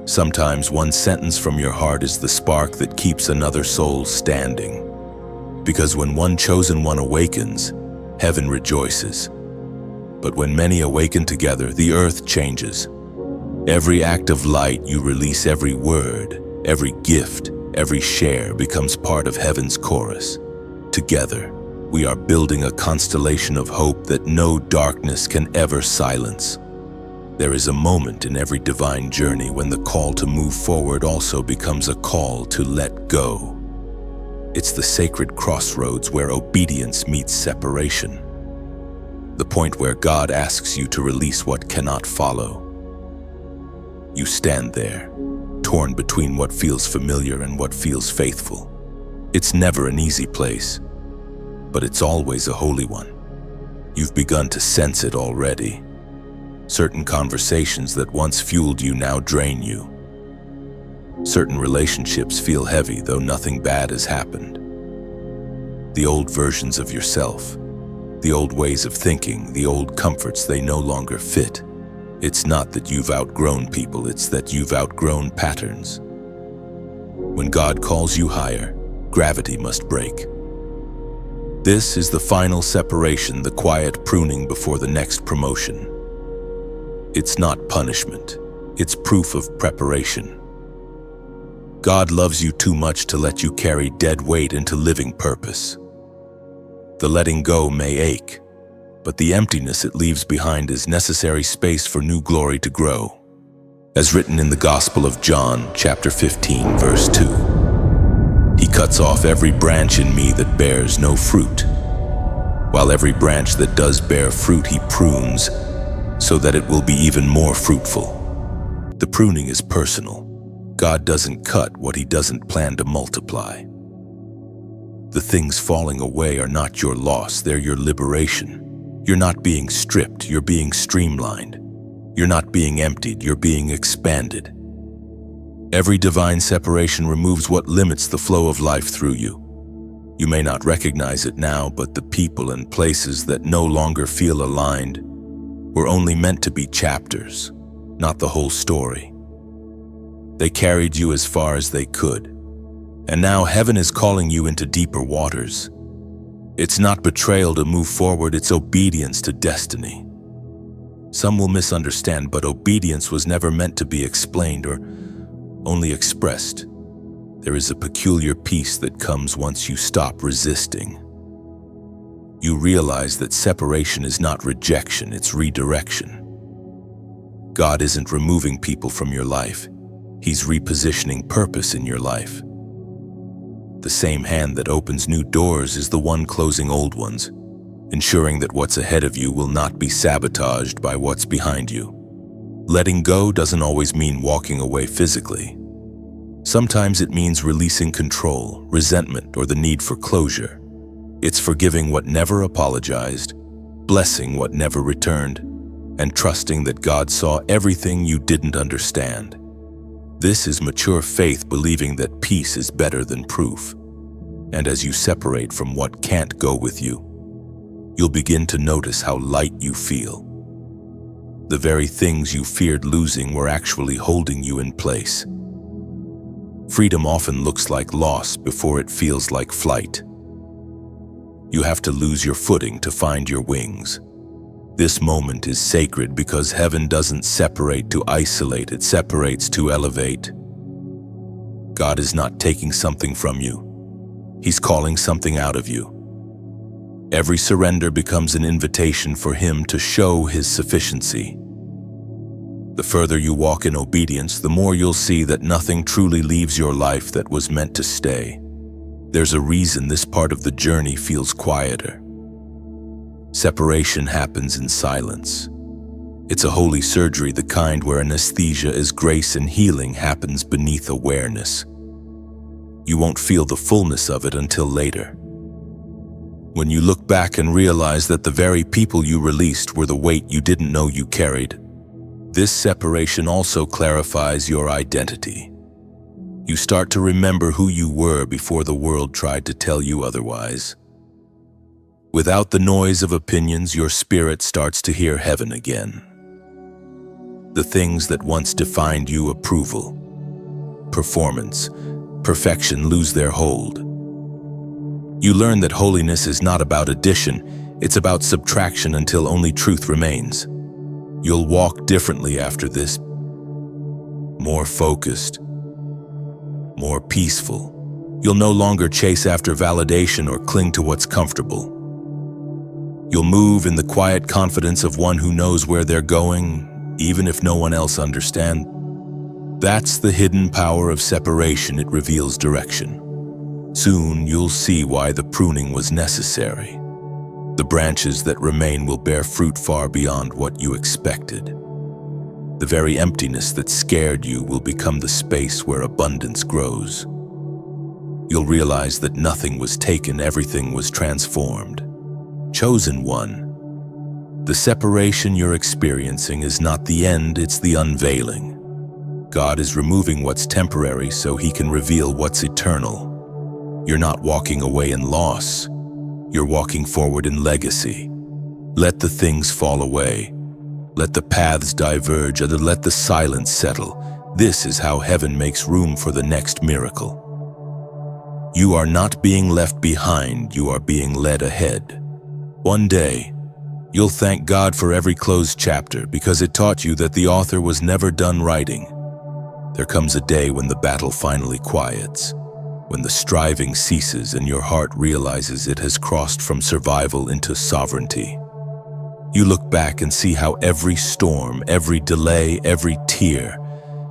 Speaker 1: Sometimes one sentence from your heart is the spark that keeps another soul standing. Because when one chosen one awakens, heaven rejoices. But when many awaken together, the earth changes. Every act of light you release, every word, every gift, every share becomes part of heaven's chorus. Together, we are building a constellation of hope that no darkness can ever silence. There is a moment in every divine journey when the call to move forward also becomes a call to let go. It's the sacred crossroads where obedience meets separation. The point where God asks you to release what cannot follow. You stand there, torn between what feels familiar and what feels faithful. It's never an easy place, but it's always a holy one. You've begun to sense it already. Certain conversations that once fueled you now drain you. Certain relationships feel heavy, though nothing bad has happened. The old versions of yourself, the old ways of thinking, the old comforts, they no longer fit. It's not that you've outgrown people, it's that you've outgrown patterns. When God calls you higher, gravity must break. This is the final separation, the quiet pruning before the next promotion. It's not punishment, it's proof of preparation. God loves you too much to let you carry dead weight into living purpose. The letting go may ache, but the emptiness it leaves behind is necessary space for new glory to grow. As written in the Gospel of John, chapter 15, verse 2, He cuts off every branch in me that bears no fruit, while every branch that does bear fruit He prunes, so that it will be even more fruitful. The pruning is personal. God doesn't cut what He doesn't plan to multiply. The things falling away are not your loss, they're your liberation. You're not being stripped, you're being streamlined. You're not being emptied, you're being expanded. Every divine separation removes what limits the flow of life through you. You may not recognize it now, but the people and places that no longer feel aligned were only meant to be chapters, not the whole story. They carried you as far as they could, and now heaven is calling you into deeper waters. It's not betrayal to move forward, it's obedience to destiny. Some will misunderstand, but obedience was never meant to be explained or only expressed. There is a peculiar peace that comes once you stop resisting. You realize that separation is not rejection, it's redirection. God isn't removing people from your life. He's repositioning purpose in your life. The same hand that opens new doors is the one closing old ones, ensuring that what's ahead of you will not be sabotaged by what's behind you. Letting go doesn't always mean walking away physically. Sometimes it means releasing control, resentment, or the need for closure. It's forgiving what never apologized, blessing what never returned, and trusting that God saw everything you didn't understand. This is mature faith, believing that peace is better than proof. And as you separate from what can't go with you, you'll begin to notice how light you feel. The very things you feared losing were actually holding you in place. Freedom often looks like loss before it feels like flight. You have to lose your footing to find your wings. This moment is sacred because heaven doesn't separate to isolate, it separates to elevate. God is not taking something from you. He's calling something out of you. Every surrender becomes an invitation for Him to show His sufficiency. The further you walk in obedience, the more you'll see that nothing truly leaves your life that was meant to stay. There's a reason this part of the journey feels quieter. Separation happens in silence. It's a holy surgery, the kind where anesthesia is grace and healing happens beneath awareness. You won't feel the fullness of it until later. When you look back and realize that the very people you released were the weight you didn't know you carried. This separation also clarifies your identity. You start to remember who you were before the world tried to tell you otherwise. Without the noise of opinions, your spirit starts to hear heaven again. The things that once defined you, approval, performance, perfection, lose their hold. You learn that holiness is not about addition, it's about subtraction until only truth remains. You'll walk differently after this, more focused, more peaceful. You'll no longer chase after validation or cling to what's comfortable. You'll move in the quiet confidence of one who knows where they're going, even if no one else understands. That's the hidden power of separation. It reveals direction. Soon you'll see why the pruning was necessary. The branches that remain will bear fruit far beyond what you expected. The very emptiness that scared you will become the space where abundance grows. You'll realize that nothing was taken, everything was transformed. Chosen one. The separation you're experiencing is not the end, it's the unveiling. God is removing what's temporary so He can reveal what's eternal. You're not walking away in loss. You're walking forward in legacy. Let the things fall away. Let the paths diverge, and let the silence settle. This is how heaven makes room for the next miracle. You are not being left behind, you are being led ahead. One day, you'll thank God for every closed chapter because it taught you that the author was never done writing. There comes a day when the battle finally quiets. When the striving ceases and your heart realizes it has crossed from survival into sovereignty. You look back and see how every storm, every delay, every tear,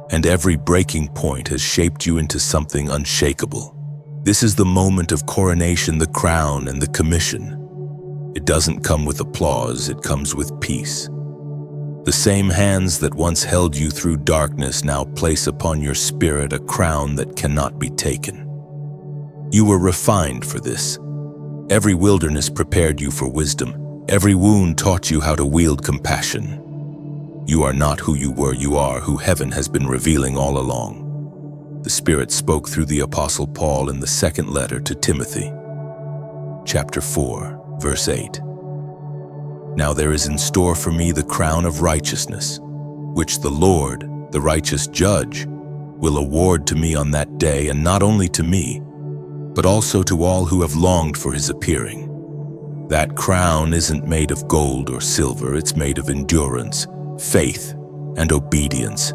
Speaker 1: and every breaking point has shaped you into something unshakable. This is the moment of coronation, the crown and the commission. It doesn't come with applause, it comes with peace. The same hands that once held you through darkness now place upon your spirit a crown that cannot be taken. You were refined for this. Every wilderness prepared you for wisdom. Every wound taught you how to wield compassion. You are not who you were, you are who heaven has been revealing all along. The Spirit spoke through the Apostle Paul in the second letter to Timothy. Chapter 4, verse 8. Now there is in store for me the crown of righteousness, which the Lord, the righteous judge, will award to me on that day, and not only to me, but also to all who have longed for His appearing. That crown isn't made of gold or silver, it's made of endurance, faith, and obedience.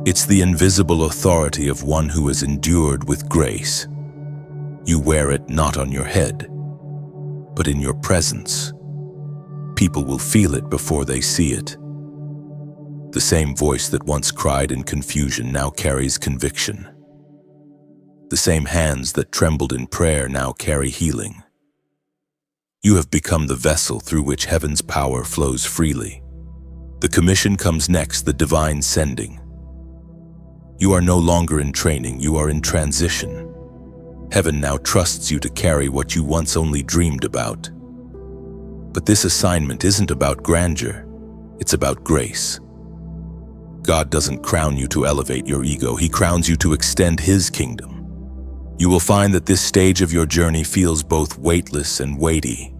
Speaker 1: It's the invisible authority of one who has endured with grace. You wear it not on your head, but in your presence. People will feel it before they see it. The same voice that once cried in confusion now carries conviction. The same hands that trembled in prayer now carry healing. You have become the vessel through which heaven's power flows freely. The commission comes next, the divine sending. You are no longer in training, you are in transition. Heaven now trusts you to carry what you once only dreamed about. But this assignment isn't about grandeur, it's about grace. God doesn't crown you to elevate your ego, He crowns you to extend His kingdom. You will find that this stage of your journey feels both weightless and weighty.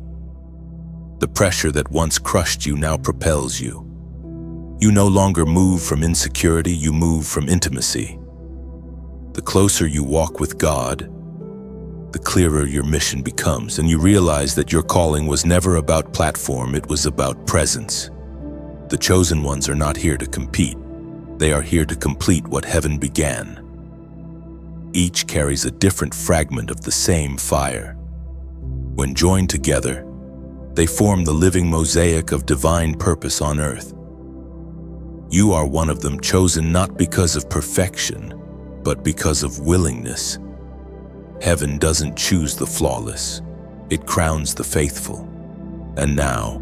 Speaker 1: The pressure that once crushed you now propels you. You no longer move from insecurity, you move from intimacy. The closer you walk with God, the clearer your mission becomes, and you realize that your calling was never about platform, it was about presence. The chosen ones are not here to compete. They are here to complete what heaven began. Each carries a different fragment of the same fire. When joined together, they form the living mosaic of divine purpose on earth. You are one of them, chosen not because of perfection, but because of willingness. Heaven doesn't choose the flawless, it crowns the faithful. And now,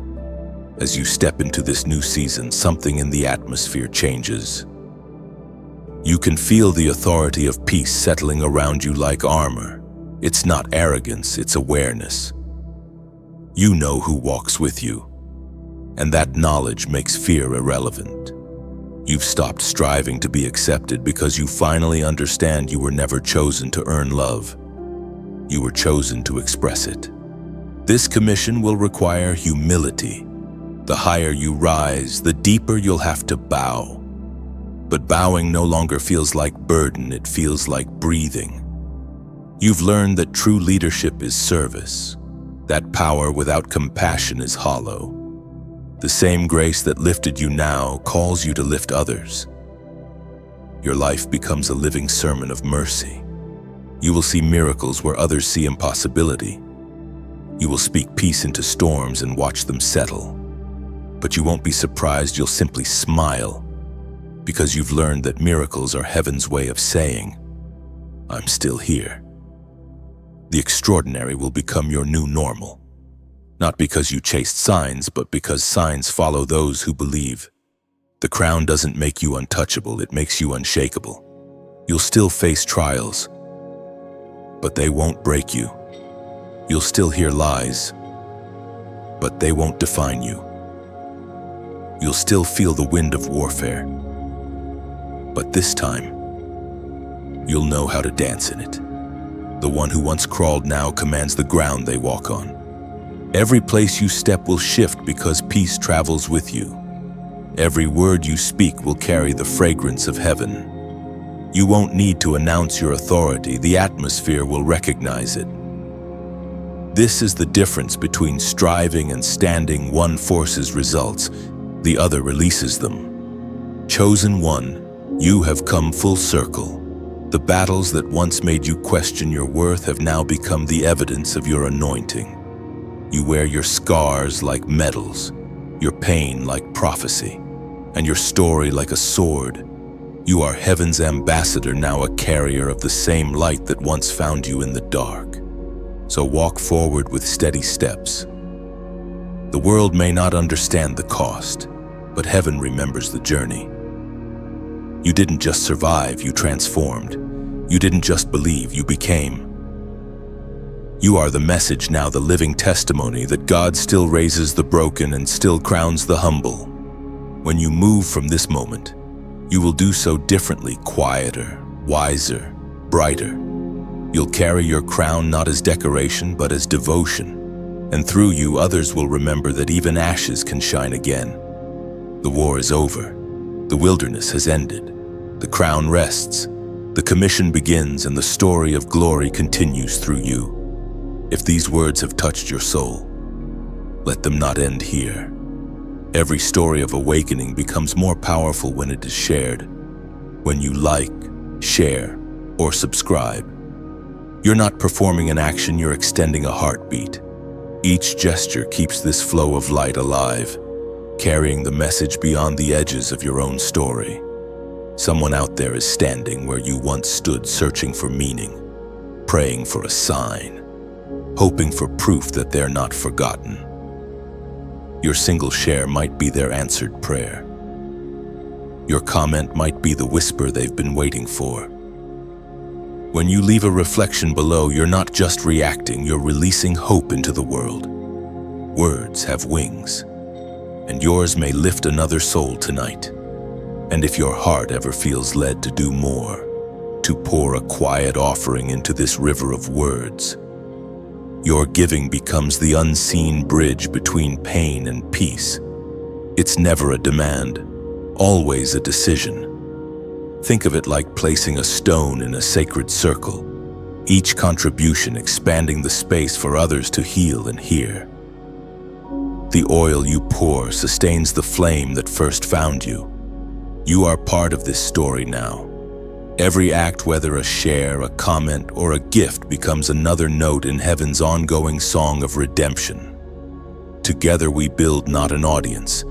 Speaker 1: as you step into this new season, something in the atmosphere changes. You can feel the authority of peace settling around you like armor. It's not arrogance, it's awareness. You know who walks with you, and that knowledge makes fear irrelevant. You've stopped striving to be accepted because you finally understand you were never chosen to earn love. You were chosen to express it. This commission will require humility. The higher you rise, the deeper you'll have to bow. But bowing no longer feels like burden, it feels like breathing. You've learned that true leadership is service, that power without compassion is hollow. The same grace that lifted you now calls you to lift others. Your life becomes a living sermon of mercy. You will see miracles where others see impossibility. You will speak peace into storms and watch them settle. But you won't be surprised, you'll simply smile, because you've learned that miracles are heaven's way of saying, I'm still here. The extraordinary will become your new normal. Not because you chased signs, but because signs follow those who believe. The crown doesn't make you untouchable, it makes you unshakable. You'll still face trials, but they won't break you. You'll still hear lies, but they won't define you. You'll still feel the wind of warfare, but this time, you'll know how to dance in it. The one who once crawled now commands the ground they walk on. Every place you step will shift because peace travels with you. Every word you speak will carry the fragrance of heaven. You won't need to announce your authority, the atmosphere will recognize it. This is the difference between striving and standing. One forces results, the other releases them. Chosen one, you have come full circle. The battles that once made you question your worth have now become the evidence of your anointing. You wear your scars like medals, your pain like prophecy, and your story like a sword. You are heaven's ambassador, now a carrier of the same light that once found you in the dark. So walk forward with steady steps. The world may not understand the cost, but heaven remembers the journey. You didn't just survive, you transformed. You didn't just believe, you became. You are the message now, the living testimony that God still raises the broken and still crowns the humble. When you move from this moment, you will do so differently, quieter, wiser, brighter. You'll carry your crown not as decoration, but as devotion. And through you, others will remember that even ashes can shine again. The war is over. The wilderness has ended. The crown rests. The commission begins, and the story of glory continues through you. If these words have touched your soul, let them not end here. Every story of awakening becomes more powerful when it is shared. When you like, share, or subscribe, you're not performing an action, you're extending a heartbeat. Each gesture keeps this flow of light alive, carrying the message beyond the edges of your own story. Someone out there is standing where you once stood, searching for meaning, praying for a sign, hoping for proof that they're not forgotten. Your single share might be their answered prayer. Your comment might be the whisper they've been waiting for. When you leave a reflection below, you're not just reacting, you're releasing hope into the world. Words have wings, and yours may lift another soul tonight. And if your heart ever feels led to do more, to pour a quiet offering into this river of words, your giving becomes the unseen bridge between pain and peace. It's never a demand, always a decision. Think of it like placing a stone in a sacred circle, each contribution expanding the space for others to heal and hear. The oil you pour sustains the flame that first found you. You are part of this story now, Every act, whether a share, a comment, or a gift, becomes another note in heaven's ongoing song of redemption. Together we build not an audience,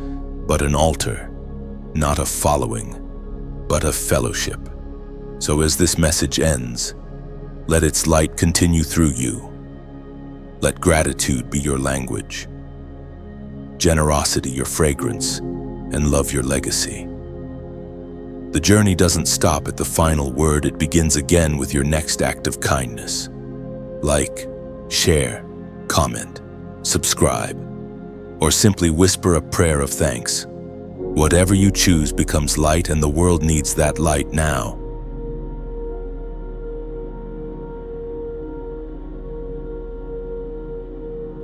Speaker 1: but an altar, not a following, but a fellowship. So as this message ends, let its light continue through you. Let gratitude be your language, generosity your fragrance, and love your legacy. The journey doesn't stop at the final word, it begins again with your next act of kindness. Like, share, comment, subscribe, or simply whisper a prayer of thanks. Whatever you choose becomes light, and the world needs that light now.